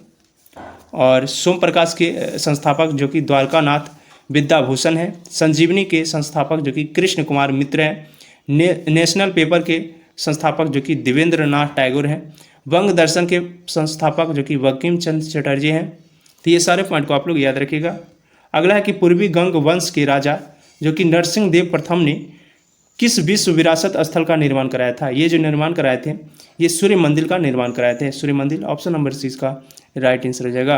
और सोम प्रकाश के संस्थापक जो कि द्वारकानाथ विद्याभूषण है। संजीवनी के संस्थापक जो कि कृष्ण कुमार मित्र हैं। नेशनल पेपर के संस्थापक जो कि देवेंद्र नाथ टैगोर हैं। वंग दर्शन के संस्थापक जो कि बंकिम चंद्र चटर्जी हैं। तो ये सारे पॉइंट को आप लोग याद रखिएगा। अगला है कि पूर्वी गंग वंश के राजा जो कि नरसिंह देव प्रथम ने किस विश्व विरासत स्थल का निर्माण कराया था। ये जो निर्माण कराए थे ये सूर्य मंदिर का निर्माण कराए थे। सूर्य मंदिर ऑप्शन नंबर सी इसका राइट आंसर हो जाएगा।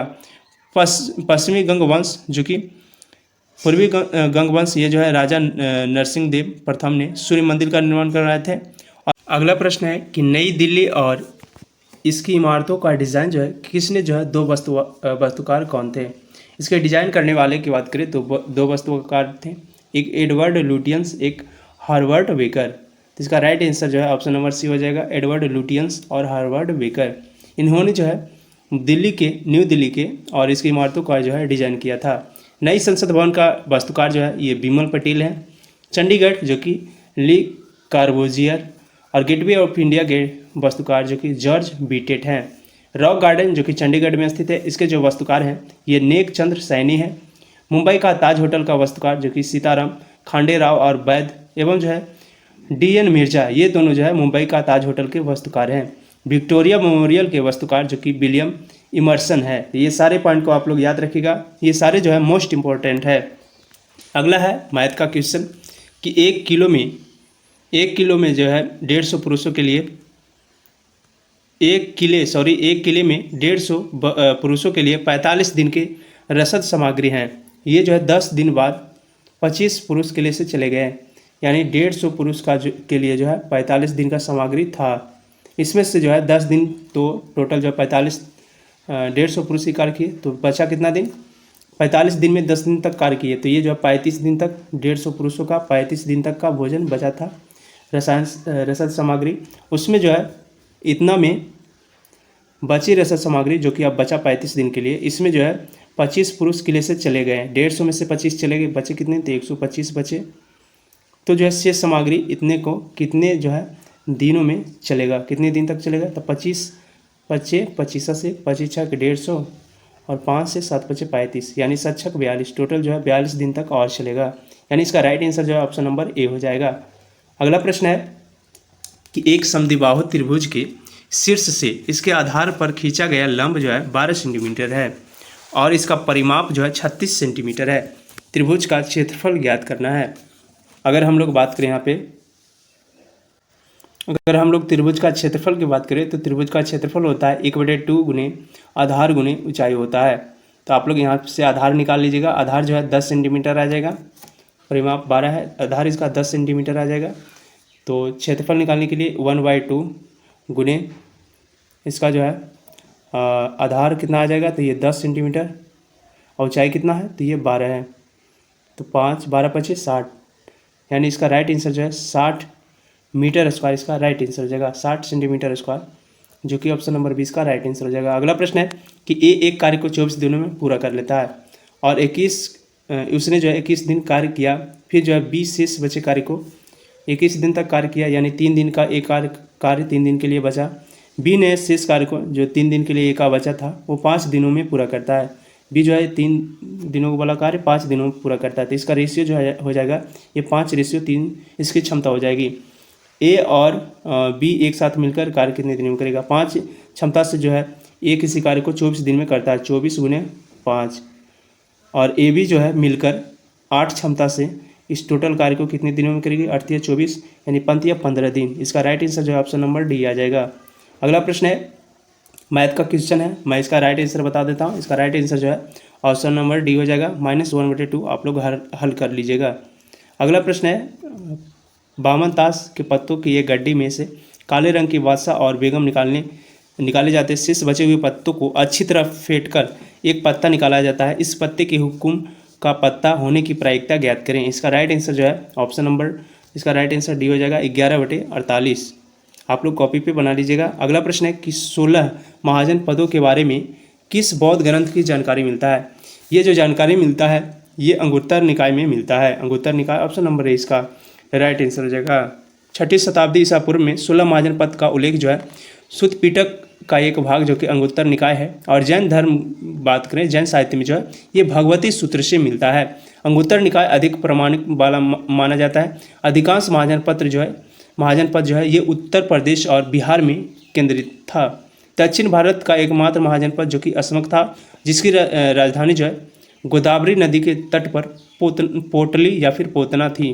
पश्चिमी गंग वंश जो कि पूर्वी गंग वंश ये जो है राजा नरसिंह देव प्रथम ने सूर्य मंदिर का निर्माण कराए थे। और अगला प्रश्न है कि नई दिल्ली और इसकी इमारतों का डिज़ाइन जो है किसने जो है दो वास्तुकार कौन थे। इसके डिजाइन करने वाले की बात करें तो दो वास्तुकार थे, एक एडवर्ड लुटियंस, एक हार्वर्ड बेकर। तो इसका राइट आंसर जो है ऑप्शन नंबर सी हो जाएगा, एडवर्ड लुटियंस और हार्वर्ड बेकर। इन्होंने जो है न्यू दिल्ली के और इसकी इमारतों का जो है डिजाइन किया था। नई संसद भवन का वास्तुकार जो है ये बिमल पटेल हैं। चंडीगढ़ जो कि ली कार्बोजियर और गेटवे ऑफ इंडिया के वास्तुकार जो कि जॉर्ज बीटेट हैं। रॉक गार्डन जो कि चंडीगढ़ में स्थित है, इसके जो वास्तुकार हैं ये नेक चंद्र सैनी हैं। मुंबई का ताज होटल का वास्तुकार जो कि सीताराम खांडे राव और वैद एवं जो है DN मिर्जा, ये दोनों जो है मुंबई का ताज होटल के वास्तुकार हैं। विक्टोरिया मेमोरियल के वास्तुकार जो कि विलियम इमर्सन है। ये सारे पॉइंट को आप लोग याद रखिएगा, ये सारे जो है मोस्ट इम्पोर्टेंट है। अगला है मैथ का क्वेश्चन कि 1 किलो में जो है 150 पुरुषों के लिए एक किले में 150 पुरुषों के लिए 45 दिन के रसद सामग्री हैं। ये जो है 10 दिन बाद 25 पुरुष किले से चले गए, यानी 150 पुरुष के लिए जो है 45 दिन का सामग्री था। इसमें से जो है 10 दिन तो टोटल जो है 45 150 पुरुष ही कार्य किए, तो बचा कितना दिन? 45 दिन में 10 दिन तक कार्य किए, तो ये जो है 35 दिन तक 150 पुरुषों का 35 दिन तक का भोजन बचा था, रसद सामग्री। उसमें जो है इतना में बची रसद सामग्री जो कि अब बचा 35 दिन के लिए, इसमें जो है 25 पुरुष किले से चले गए। 150 में से 25 चले गए, बचे कितने? तो 125 बचे। तो जो है शेष सामग्री इतने को कितने जो है दिनों में चलेगा, कितने दिन तक चलेगा? तो 25 बचे, 25 से 25 छक 150 और 5 से 7 बचे 35, यानी 7 छक 42, टोटल जो है 42 दिन तक और चलेगा। यानी इसका राइट आंसर जो है ऑप्शन नंबर ए हो जाएगा। अगला प्रश्न है कि एक समद्विबाहु त्रिभुज के शीर्ष से इसके आधार पर खींचा गया लंब जो है 12 सेंटीमीटर है और इसका परिमाप जो है 36 सेंटीमीटर है। त्रिभुज का क्षेत्रफल ज्ञात करना है। अगर हम लोग बात करें यहाँ पे, अगर हम लोग त्रिभुज का क्षेत्रफल की बात करें तो त्रिभुज का क्षेत्रफल होता है 1/2 गुने आधार गुने ऊंचाई होता है। तो आप लोग यहाँ से आधार निकाल लीजिएगा। आधार जो है 10 सेंटीमीटर आ जाएगा, परिमाप 12 है, आधार इसका 10 सेंटीमीटर आ जाएगा। तो क्षेत्रफल निकालने के लिए 1/2 गुने इसका जो है आधार कितना आ जाएगा? तो ये 10 सेंटीमीटर और ऊंचाई कितना है? तो ये 12 है। तो 5 12 25 60, यानी इसका राइट आंसर जो है 60 मीटर स्क्वायर इसका राइट आंसर हो जाएगा, 60 सेंटीमीटर स्क्वायर, जो कि ऑप्शन नंबर 20 का राइट आंसर हो जाएगा। अगला प्रश्न है कि ए एक कार्य को 24 दिनों में पूरा कर लेता है और उसने जो है 21 दिन कार्य किया, फिर जो है 20 शेष बचे कार्य को 21 दिन तक कार्य किया, यानी 3 दिन का एक कार्य 3 दिन के लिए बचा। बी ने शेष कार्य को जो 3 दिन के लिए एक बचा था वो 5 दिनों में पूरा करता है। बी जो है 3 दिनों वाला कार्य 5 दिनों में पूरा करता है, तो इसका रेशियो जो है हो जाएगा ये 5:3 इसकी क्षमता हो जाएगी। ए और बी एक साथ मिलकर कार्य कितने दिन में करेगा? 5 क्षमता से जो है ए किसी कार्य को 24 दिन में करता है, 24 गुने 5, और ए बी जो है मिलकर 8 क्षमता से इस टोटल कार्य को कितने दिनों में करेगी? 8 या 24, यानी 15 दिन। इसका राइट आंसर जो है ऑप्शन नंबर डी आ जाएगा। अगला प्रश्न है मैथ का क्वेश्चन है, मैं इसका राइट आंसर बता देता हूँ। इसका राइट आंसर जो है ऑप्शन नंबर डी हो जाएगा, -1/2। आप लोग हल कर लीजिएगा। अगला प्रश्न है बामन ताश के पत्तों की एक गड्डी में से काले रंग की बादशाह और बेगम निकाले जाते शेष बचे हुए पत्तों को अच्छी तरह फेंटकर एक पत्ता निकाला जाता है। इस पत्ते के हुक्म का पत्ता होने की प्रायिकता ज्ञात करें। इसका राइट आंसर जो है ऑप्शन नंबर, इसका राइट आंसर डी हो जाएगा, 11/48। आप लोग कॉपी पे बना लीजिएगा। अगला प्रश्न है कि 16 महाजन पदों के बारे में किस बौद्ध ग्रंथ की जानकारी मिलता है? ये जो जानकारी मिलता है ये अंगुत्तर निकाय में मिलता है। अंगुत्तर निकाय ऑप्शन नंबर ए इसका राइट आंसर हो जाएगा। 6ठी शताब्दी ईसा पूर्व में 16 महाजन पद का उल्लेख जो है सुत्त पिटक का एक भाग जो कि अंगुत्तर निकाय है, और जैन धर्म बात करें जैन साहित्य में जो है ये भगवती सूत्र से मिलता है। अंगुत्तर निकाय अधिक प्रमाणिक वाला माना जाता है। अधिकांश महाजन पद जो है ये उत्तर प्रदेश और बिहार में केंद्रित था। दक्षिण भारत का एकमात्र महाजन पद जो कि असमक था, जिसकी राजधानी जो है गोदावरी नदी के तट पर पोटली या फिर पोतना थी।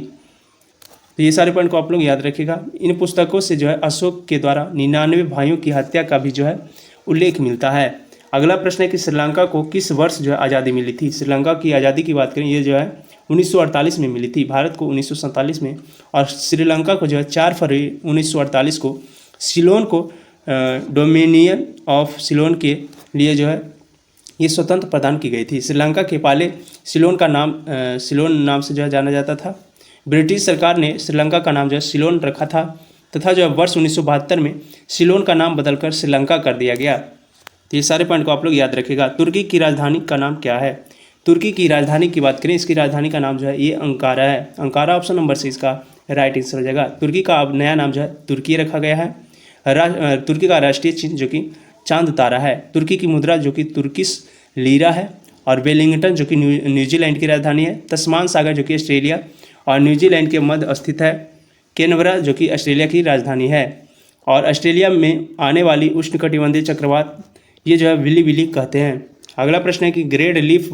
तो ये सारे पॉइंट को आप लोग याद रखिएगा। इन पुस्तकों से जो है अशोक के द्वारा 99 भाइयों की हत्या का भी जो है उल्लेख मिलता है। अगला प्रश्न है कि श्रीलंका को किस वर्ष जो है आज़ादी मिली थी? श्रीलंका की आज़ादी की बात करें ये जो है 1948 में मिली थी, भारत को 1947 में, और श्रीलंका को जो है 4 फरवरी 1948 को सिलोन को डोमिनियन ऑफ सिलोन के लिए जो है ये स्वतंत्र प्रदान की गई थी। श्रीलंका के पहले सिलोन नाम से जो है जाना जाता था। ब्रिटिश सरकार ने श्रीलंका का नाम जो है सिलोन रखा था तथा जो है वर्ष 1972 में सिलोन का नाम बदलकर श्रीलंका कर दिया गया। तो ये सारे पॉइंट को आप लोग याद रखिएगा। तुर्की की राजधानी का नाम क्या है? तुर्की की राजधानी की बात करें, इसकी राजधानी का नाम जो है ये अंकारा है। अंकारा ऑप्शन नंबर से इसका राइट आंसर हो जाएगा। तुर्की का अब नया नाम जो है तुर्की रखा गया है। तुर्की का राष्ट्रीय चिन्ह जो कि चांद तारा है। तुर्की की मुद्रा जो कि तुर्किश लीरा है। और वेलिंगटन जो कि न्यूजीलैंड की राजधानी है। तस्मान सागर जो कि ऑस्ट्रेलिया और न्यूजीलैंड के मध्य स्थित है। कैनबरा जो कि ऑस्ट्रेलिया की राजधानी है। और ऑस्ट्रेलिया में आने वाली उष्णकटिबंधीय चक्रवात ये जो है विली विली कहते हैं। अगला प्रश्न है कि ग्रेट लीप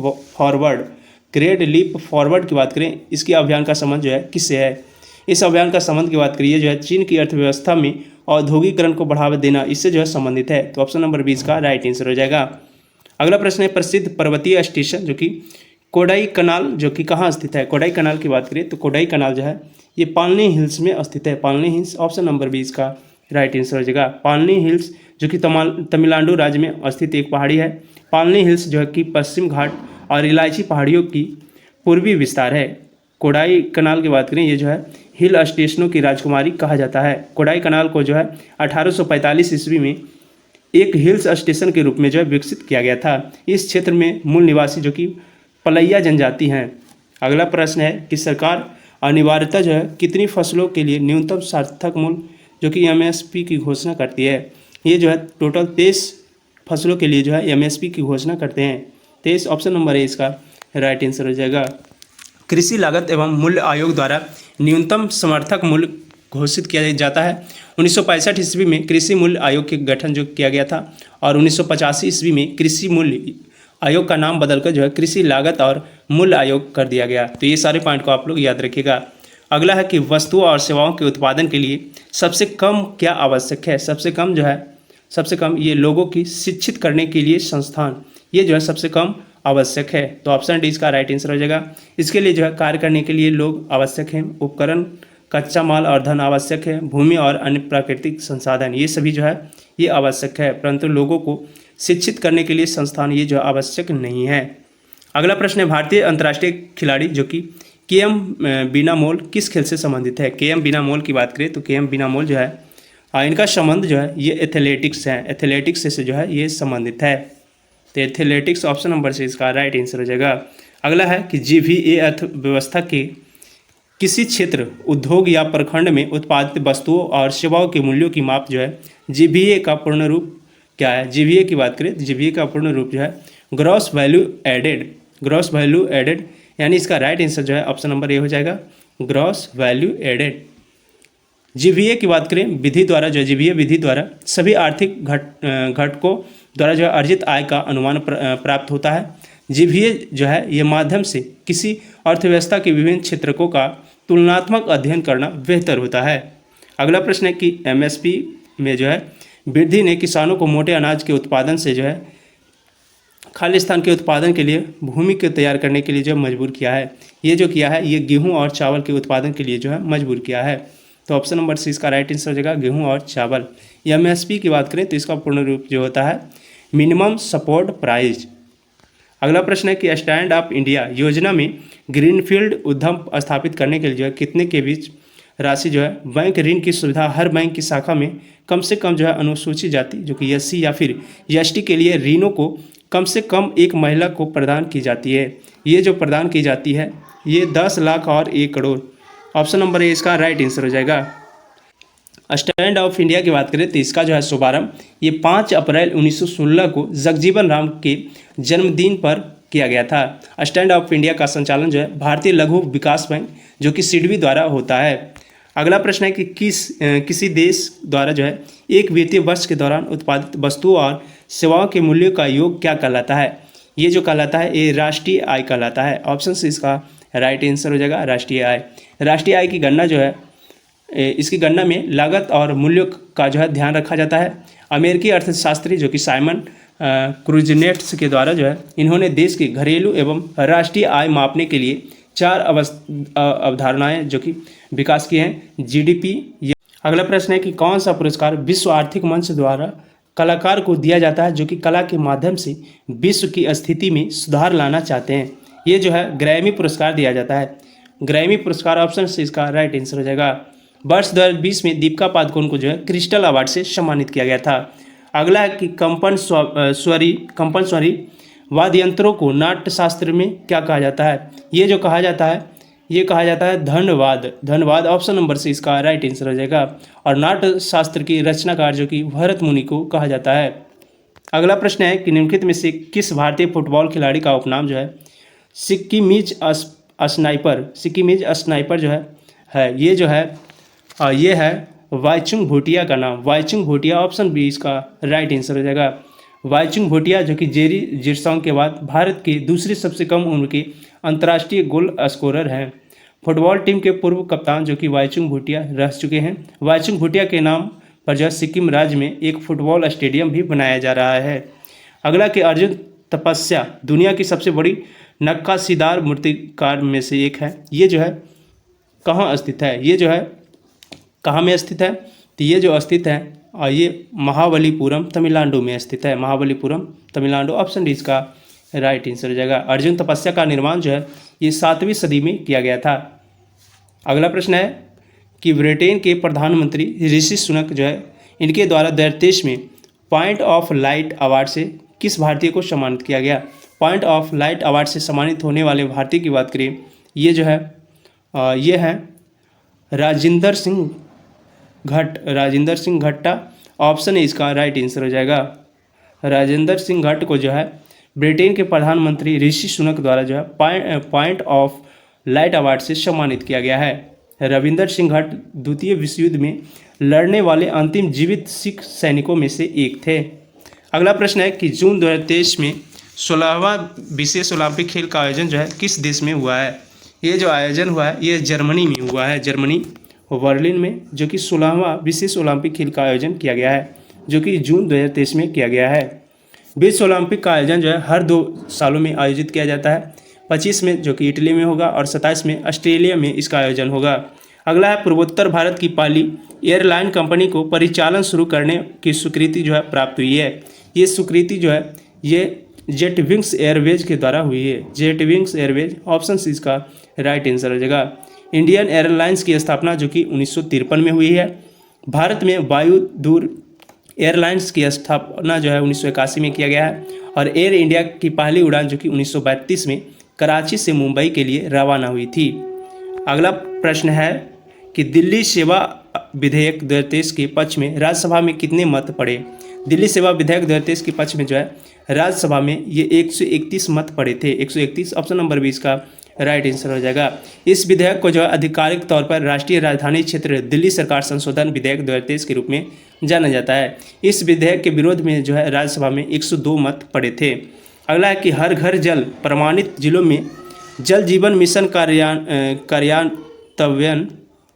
फॉरवर्ड की बात करें, इसकी अभियान का संबंध जो है किससे है? इस अभियान का संबंध की बात करिए जो है चीन की अर्थव्यवस्था में औद्योगिकरण को बढ़ावा देना, इससे जो है संबंधित है। तो ऑप्शन नंबर 20 का राइट आंसर हो जाएगा। अगला प्रश्न है प्रसिद्ध पर्वतीय स्टेशन जो कि कोडाई कनाल जो कि कहाँ स्थित है। कोडाई कनाल की बात करें तो कोडाई कनाल जो है ये पालनी हिल्स में स्थित है। पालनी हिल्स ऑप्शन नंबर 20 का राइट आंसर हो जाएगा। पालनी हिल्स जो कि तमिलनाडु राज्य में स्थित एक पहाड़ी है। पालनी हिल्स जो है कि पश्चिम घाट और इलायची पहाड़ियों की पूर्वी विस्तार है। कोडाई कनाल की बात करें ये जो है हिल स्टेशनों की राजकुमारी कहा जाता है। कोडाई कनाल को जो है 1845 ईस्वी में एक हिल्स स्टेशन के रूप में जो है विकसित किया गया था। इस क्षेत्र में मूल निवासी जो कि पलैया जनजाति हैं। अगला प्रश्न है कि सरकार अनिवार्यतः जो है कितनी फसलों के लिए न्यूनतम सार्थक मूल्य जो कि एमएसपी की घोषणा करती है। ये जो है टोटल 23 फसलों के लिए जो है एमएसपी की घोषणा करते हैं। 23 ऑप्शन नंबर है इसका राइट आंसर हो जाएगा। कृषि लागत एवं मूल्य आयोग द्वारा न्यूनतम समर्थक मूल्य घोषित किया जाता है। 1965 ईस्वी में कृषि मूल्य आयोग के गठन जो किया गया था और 1985 ईस्वी में कृषि मूल्य आयोग का नाम बदलकर जो है कृषि लागत और मूल्य आयोग कर दिया गया। तो ये सारे पॉइंट को आप लोग याद रखिएगा। अगला है कि वस्तुओं और सेवाओं के उत्पादन के लिए सबसे कम क्या आवश्यक है। सबसे कम जो है सबसे कम ये लोगों की शिक्षित करने के लिए संस्थान, ये जो है सबसे कम आवश्यक है। तो ऑप्शन डी इसका राइट आंसर हो जाएगा। इसके लिए जो है कार्य करने के लिए लोग आवश्यक हैं, उपकरण, कच्चा माल और धन आवश्यक है, भूमि और अन्य प्राकृतिक संसाधन ये सभी जो है ये आवश्यक है, परंतु लोगों को शिक्षित करने के लिए संस्थान ये जो आवश्यक नहीं है। अगला प्रश्न है भारतीय अंतर्राष्ट्रीय खिलाड़ी जो कि के.एम. बीनामोल किस खेल से संबंधित है। के.एम. बीनामोल की बात करें तो के.एम. बीनामोल जो है इनका संबंध जो है ये एथलेटिक्स है। एथलेटिक्स से जो है ये संबंधित है। तो एथलेटिक्स ऑप्शन नंबर से इसका राइट आंसर हो जाएगा। अगला है कि जीवीए अर्थव्यवस्था के किसी क्षेत्र, उद्योग या प्रखंड में उत्पादित वस्तुओं और सेवाओं के मूल्यों की माप जो है जीवीए का पूर्ण रूप क्या है। जीवीए की बात करें तो जीवीए का पूर्ण रूप जो है gross value added. Gross value added यानी इसका राइट आंसर जो है ऑप्शन नंबर ए हो जाएगा ग्रॉस वैल्यू एडेड। जीवीए की बात करें विधि द्वारा जो जीवीए विधि द्वारा सभी आर्थिक घटकों द्वारा जो है अर्जित आय का अनुमान प्राप्त होता है। जीवीए जो है ये माध्यम से किसी अर्थव्यवस्था के विभिन्न क्षेत्रकों का तुलनात्मक अध्ययन करना बेहतर होता है। अगला प्रश्न है कि एमएसपी में जो है वृद्धि ने किसानों को मोटे अनाज के उत्पादन से जो है खालिस्तान के उत्पादन के लिए भूमि को तैयार करने के लिए जो मजबूर किया है। ये जो किया है ये गेहूं और चावल के उत्पादन के लिए जो है मजबूर किया है। तो ऑप्शन नंबर सी इसका राइट आंसर हो जाएगा गेहूं और चावल। एमएसपी की बात करें तो इसका पूर्ण रूप जो होता है मिनिमम सपोर्ट प्राइस। अगला प्रश्न है कि स्टैंड अप इंडिया योजना में ग्रीनफील्ड उद्यम स्थापित करने के लिए जो है कितने के बीच राशि जो है बैंक ऋण की सुविधा हर बैंक की शाखा में कम से कम जो है अनुसूचित जाति जो कि एससी या फिर एसटी के लिए ऋणों को कम से कम एक महिला को प्रदान की जाती है। ये जो प्रदान की जाती है ये 10 लाख और 1 करोड़। ऑप्शन नंबर ए इसका राइट आंसर हो जाएगा। स्टैंड ऑफ इंडिया की बात करें तो इसका जो है शुभारंभ ये 5 अप्रैल 1916 को जगजीवन राम के जन्मदिन पर किया गया था। स्टैंड ऑफ इंडिया का संचालन जो है भारतीय लघु विकास बैंक जो कि सिडबी द्वारा होता है। अगला प्रश्न है कि किसी देश द्वारा जो है एक वित्तीय वर्ष के दौरान उत्पादित वस्तुओं और सेवाओं के मूल्यों का योग क्या कहलाता है। ये जो कहलाता है ये राष्ट्रीय आय कहलाता है। ऑप्शन से इसका राइट आंसर हो जाएगा राष्ट्रीय आय। राष्ट्रीय आय की गणना जो है इसकी गणना में लागत और मूल्यों का जो है ध्यान रखा जाता है। अमेरिकी अर्थशास्त्री जो कि साइमन क्रूजनेट्स के द्वारा जो है इन्होंने देश की घरेलू एवं राष्ट्रीय आय मापने के लिए 4 अवधारणाएं जो कि विकास की हैं जीडीपी। अगला प्रश्न है कि कौन सा पुरस्कार विश्व आर्थिक मंच द्वारा कलाकार को दिया जाता है जो कि कला के माध्यम से विश्व की स्थिति में सुधार लाना चाहते हैं। ये जो है ग्रैमी पुरस्कार दिया जाता है। ग्रैमी पुरस्कार ऑप्शन से इसका राइट आंसर हो जाएगा। वर्ष 2020 में दीपिका पादुकोण को जो है क्रिस्टल अवार्ड से सम्मानित किया गया था। अगला है कि कंपन स्वरी वाद्य यंत्रों को नाट्य शास्त्र में क्या कहा जाता है। ये जो कहा जाता है ये कहा जाता है धन्यवाद। ऑप्शन नंबर से इसका राइट आंसर हो जाएगा। और नाट्य शास्त्र की रचनाकार जो कि भरत मुनि को कहा जाता है। अगला प्रश्न है कि निम्नलिखित में से किस भारतीय फुटबॉल खिलाड़ी का उपनाम जो है सिक्किमीज स्नाइपर जो है ये जो है ये है वाईचुंग भूटिया का नाम। वाईचुंग भूटिया ऑप्शन बी इसका राइट आंसर हो जाएगा। वाईचुंग भूटिया जो कि जेरी जिरसोंग के बाद भारत के दूसरी सबसे कम उम्र के अंतर्राष्ट्रीय गोल स्कोरर हैं। फुटबॉल टीम के पूर्व कप्तान जो कि बाईचुंग भूटिया रह चुके हैं। बाईचुंग भूटिया के नाम पर जो है सिक्किम राज्य में एक फुटबॉल स्टेडियम भी बनाया जा रहा है। अगला कि अर्जुन तपस्या दुनिया की सबसे बड़ी नक्काशीदार मूर्तिकार में से एक है। ये जो है कहाँ स्थित है, ये जो है कहाँ में स्थित है, तो ये जो स्थित है और ये महाबलीपुरम तमिलनाडु में स्थित है। महाबलीपुरम तमिलनाडु, ऑप्शन डी इसका राइट आंसर हो जाएगा। अर्जुन तपस्या का निर्माण जो है ये 7वीं सदी में किया गया था। अगला प्रश्न है कि ब्रिटेन के प्रधानमंत्री ऋषि सुनक जो है इनके द्वारा 2023 में पॉइंट ऑफ लाइट अवार्ड से किस भारतीय को सम्मानित किया गया। पॉइंट ऑफ लाइट अवार्ड से सम्मानित होने वाले भारतीय की बात करें, ये जो है ये है राजिंदर सिंह घट्टा, ऑप्शन है इसका राइट आंसर हो जाएगा। राजेंद्र सिंह घट्ट को जो है ब्रिटेन के प्रधानमंत्री ऋषि सुनक द्वारा जो है पॉइंट ऑफ लाइट अवार्ड से सम्मानित किया गया है। रविंदर सिंह घट्ट द्वितीय विश्व युद्ध में लड़ने वाले अंतिम जीवित सिख सैनिकों में से एक थे। अगला प्रश्न है कि जून 2023 में 16वां विशेष ओलंपिक खेल का आयोजन जो है किस देश में हुआ है। ये जो आयोजन हुआ है ये जर्मनी में हुआ है, जर्मनी बर्लिन में, जो कि 16वां विशेष ओलंपिक खेल का आयोजन किया गया है, जो कि जून 2023 में किया गया है। विश्व ओलंपिक का आयोजन जो है हर 2 सालों में आयोजित किया जाता है। 25 में जो कि इटली में होगा और 27 में ऑस्ट्रेलिया में इसका आयोजन होगा। अगला है पूर्वोत्तर भारत की पहली एयरलाइन कंपनी को परिचालन शुरू करने की स्वीकृति जो है प्राप्त हुई है। ये स्वीकृति जो है ये जेटविंग्स एयरवेज के द्वारा हुई है। जेटविंग्स एयरवेज, ऑप्शन सी इसका राइट आंसर हो जाएगा। इंडियन एयरलाइंस की स्थापना जो कि 1953 में हुई है। भारत में वायु दूर एयरलाइंस की स्थापना जो है 1981 में किया गया है और एयर इंडिया की पहली उड़ान जो कि 1932 में कराची से मुंबई के लिए रवाना हुई थी। अगला प्रश्न है कि दिल्ली सेवा विधेयक 2023 के पक्ष में राज्यसभा में कितने मत पड़े। दिल्ली सेवा विधेयक 2023 के पक्ष में जो है राज्यसभा में ये 131 मत पड़े थे। 131, ऑप्शन नंबर 20 का राइट आंसर हो जाएगा। इस विधेयक को जो है आधिकारिक तौर पर राष्ट्रीय राजधानी क्षेत्र दिल्ली सरकार संशोधन विधेयक 2023 के रूप में जाना जाता है। इस विधेयक के विरोध में जो है राज्यसभा में 102 मत पड़े थे। अगला है कि हर घर जल प्रमाणित जिलों में जल जीवन मिशन कार्यान्वयन,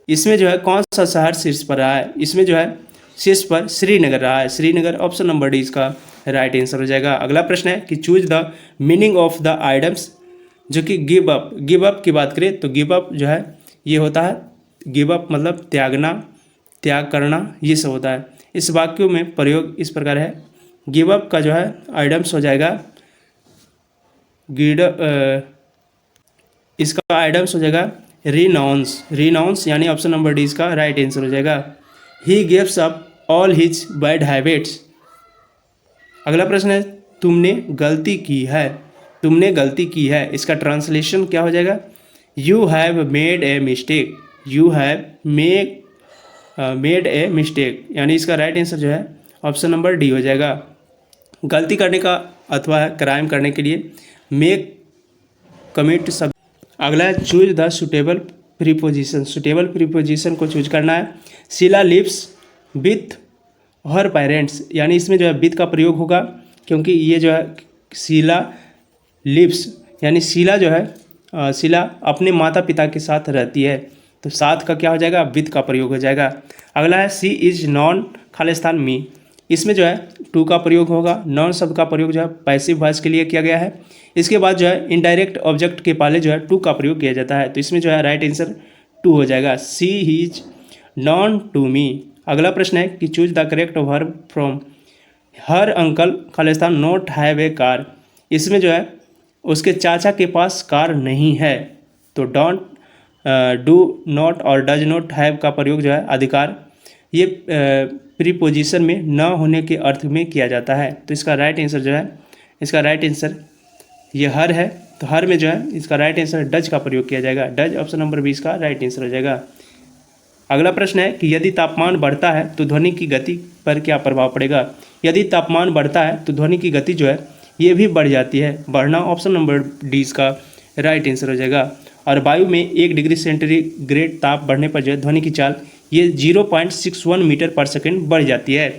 इसमें जो है कौन सा शहर शीर्ष पर रहा है। इसमें जो है शीर्ष पर श्रीनगर रहा है। श्रीनगर, ऑप्शन नंबर डी इसका राइट आंसर हो जाएगा। अगला प्रश्न है कि choose the meaning of the items, जो कि गिव अप की बात करें तो गिव अप जो है ये होता है, गिव अप मतलब त्यागना, त्याग करना, ये सब होता है। इस वाक्यों में प्रयोग इस प्रकार है। गिव अप का जो है आइटम्स हो जाएगा इसका आइटम्स हो जाएगा रिनाउंस, यानी ऑप्शन नंबर डी इसका राइट आंसर हो जाएगा। He gives up all his bad habits. अगला प्रश्न है तुमने गलती की है, इसका ट्रांसलेशन क्या हो जाएगा। You have made a mistake, you have made a mistake, यानी इसका राइट आंसर जो है ऑप्शन नंबर डी हो जाएगा। गलती करने का अथवा क्राइम करने के लिए मेक, कमिट शब्द। अगला है choose the suitable preposition, suitable preposition को चूज करना है। Sheela lives with her parents, यानी इसमें जो है विथ का प्रयोग होगा क्योंकि ये जो है शीला लिव्स, यानी शीला जो है शीला अपने माता पिता के साथ रहती है, तो साथ का क्या हो जाएगा, विथ का प्रयोग हो जाएगा। अगला है सी इज नॉन खालिस्तान मी, इसमें जो है टू का प्रयोग होगा। नॉन शब्द का प्रयोग जो है पैसिव वॉइस के लिए किया गया है। इसके बाद जो है इनडायरेक्ट ऑब्जेक्ट के पहले जो है टू का प्रयोग किया जाता है, तो इसमें जो है राइट आंसर टू हो जाएगा। सी इज नॉन टू मी। अगला प्रश्न है कि choose the correct verb from her uncle Khalistan not have a car, इसमें जो है उसके चाचा के पास कार नहीं है, तो डोंट, डू नॉट और डज नॉट हैव का प्रयोग जो है अधिकार, ये प्रीपोजिशन में न होने के अर्थ में किया जाता है, तो इसका राइट आंसर जो है, इसका राइट आंसर ये हर है, तो हर में जो है इसका राइट आंसर डज का प्रयोग किया जाएगा। डज, ऑप्शन नंबर 20 का राइट आंसर हो जाएगा। अगला प्रश्न है कि यदि तापमान बढ़ता है तो ध्वनि की गति पर क्या प्रभाव पड़ेगा। यदि तापमान बढ़ता है तो ध्वनि की गति जो है ये भी बढ़ जाती है। बढ़ना, ऑप्शन नंबर डी इसका राइट आंसर हो जाएगा। और वायु में 1 डिग्री सेंटीग्रेड ताप बढ़ने पर जो है ध्वनि की चाल ये 0.61 मीटर पर सेकेंड बढ़ जाती है।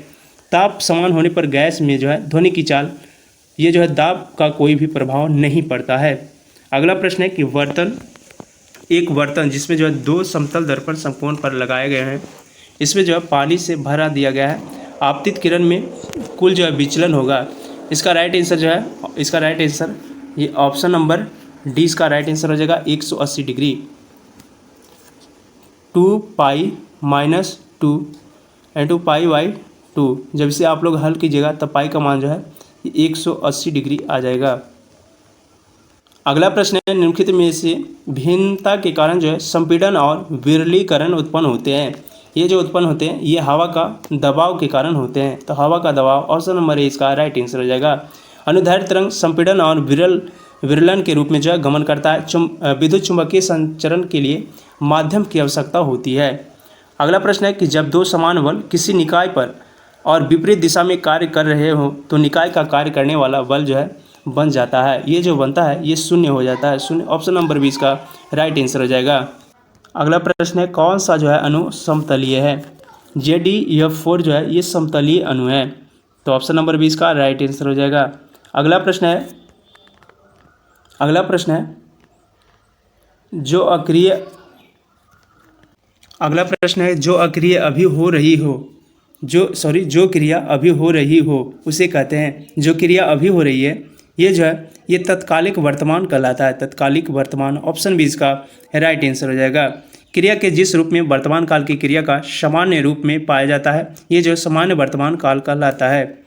ताप समान होने पर गैस में जो है ध्वनि की चाल ये जो है दाब का कोई भी प्रभाव नहीं पड़ता है। अगला प्रश्न है कि एक बर्तन जिसमें जो है 2 समतल दर्पण समकोण पर लगाए गए हैं, इसमें जो है पानी से भरा दिया गया है, आपतित किरण में कुल जो है विचलन होगा। इसका राइट आंसर जो है, इसका राइट आंसर ये ऑप्शन नंबर डी इसका राइट आंसर हो जाएगा 180 degree. 2 pi minus 2 into pi by 2, जब इसे आप लोग हल कीजिएगा तब पाई का मान जो है 180 डिग्री आ जाएगा। अगला प्रश्न है, निम्नलिखित में से भिन्नता के कारण जो है संपीड़न और विरलीकरण उत्पन्न होते हैं। ये जो उत्पन्न होते हैं ये हवा का दबाव के कारण होते हैं। तो हवा का दबाव ऑप्शन नंबर ए इसका राइट आंसर हो जाएगा। अनुदैर्ध्य तरंग संपीड़न और विरलन के रूप में जो है गमन करता है। विद्युत चुंबकीय संचरण के लिए माध्यम की आवश्यकता होती है। अगला प्रश्न है कि जब 2 समान बल किसी निकाय पर और विपरीत दिशा में कार्य कर रहे हो तो निकाय का कार्य करने वाला बल जो है बन जाता है। ये जो बनता है ये शून्य हो जाता है। शून्य ऑप्शन नंबर 20 का राइट आंसर हो जाएगा। अगला प्रश्न है, कौन सा जो है अणु समतलीय है। JdF4 जो है ये समतलीय अणु है। तो ऑप्शन नंबर 20 का राइट आंसर हो जाएगा। अगला प्रश्न है, जो क्रिया अभी हो रही हो उसे कहते हैं। जो क्रिया अभी हो रही है ये जो है ये तत्कालिक वर्तमान कहलाता है। तत्कालिक वर्तमान ऑप्शन 20 का राइट आंसर हो जाएगा। क्रिया के जिस रूप में वर्तमान काल की क्रिया का सामान्य रूप में पाया जाता है ये जो सामान्य वर्तमान काल कहलाता है।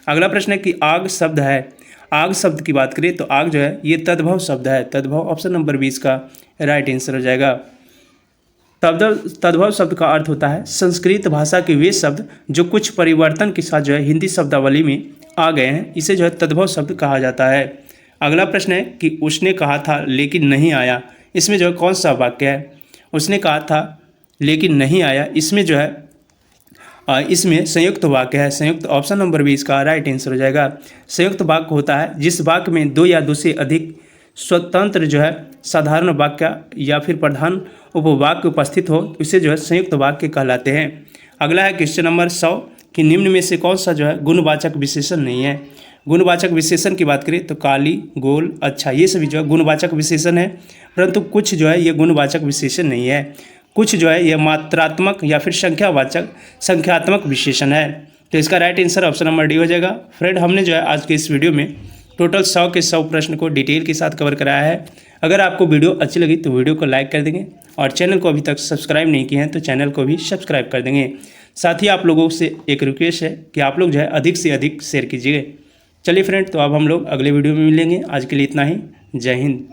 अगला प्रश्न है कि आग शब्द है। आग शब्द की बात करें तो आग जो है ये तद्भव शब्द है। तद्भव ऑप्शन नंबर 20 का राइट आंसर हो जाएगा। तद्भव शब्द का अर्थ होता है संस्कृत भाषा के वे शब्द जो कुछ परिवर्तन के साथ जो है हिंदी शब्दावली में आ गए हैं, इसे जो है तद्भव शब्द कहा जाता है। अगला प्रश्न है कि उसने कहा था लेकिन नहीं आया, इसमें जो है कौन सा वाक्य है। उसने कहा था लेकिन नहीं आया, इसमें जो है इसमें संयुक्त वाक्य है। संयुक्त ऑप्शन नंबर 20 का राइट आंसर हो जाएगा। संयुक्त वाक्य होता है जिस वाक्य में 2 या 2 से अधिक स्वतंत्र जो है साधारण वाक्य या फिर प्रधान उपवाक्य उपस्थित हो, इसे जो है संयुक्त वाक्य कहलाते हैं। अगला है क्वेश्चन नंबर 100 कि निम्न में से कौन सा जो है गुणवाचक विशेषण नहीं है। गुणवाचक विशेषण की बात करें तो काली, गोल, अच्छा, ये सभी जो है गुणवाचक विशेषण है, परंतु कुछ जो है ये गुणवाचक विशेषण नहीं है। कुछ जो है ये मात्रात्मक या फिर संख्यात्मक विशेषण है। तो इसका right answer option number D हो जाएगा। फ्रेंड, हमने जो है आज के इस वीडियो में टोटल 100 के 100 प्रश्न को डिटेल के साथ कवर कराया है। अगर आपको वीडियो अच्छी लगी तो वीडियो को लाइक कर देंगे और चैनल को अभी तक सब्सक्राइब नहीं किए हैं तो चैनल को भी सब्सक्राइब कर देंगे। साथ ही आप लोगों से एक रिक्वेस्ट है कि आप लोग जो है अधिक से अधिक शेयर कीजिए। चलिए फ्रेंड, तो अब हम लोग अगले वीडियो में मिलेंगे। आज के लिए इतना ही। जय हिंद।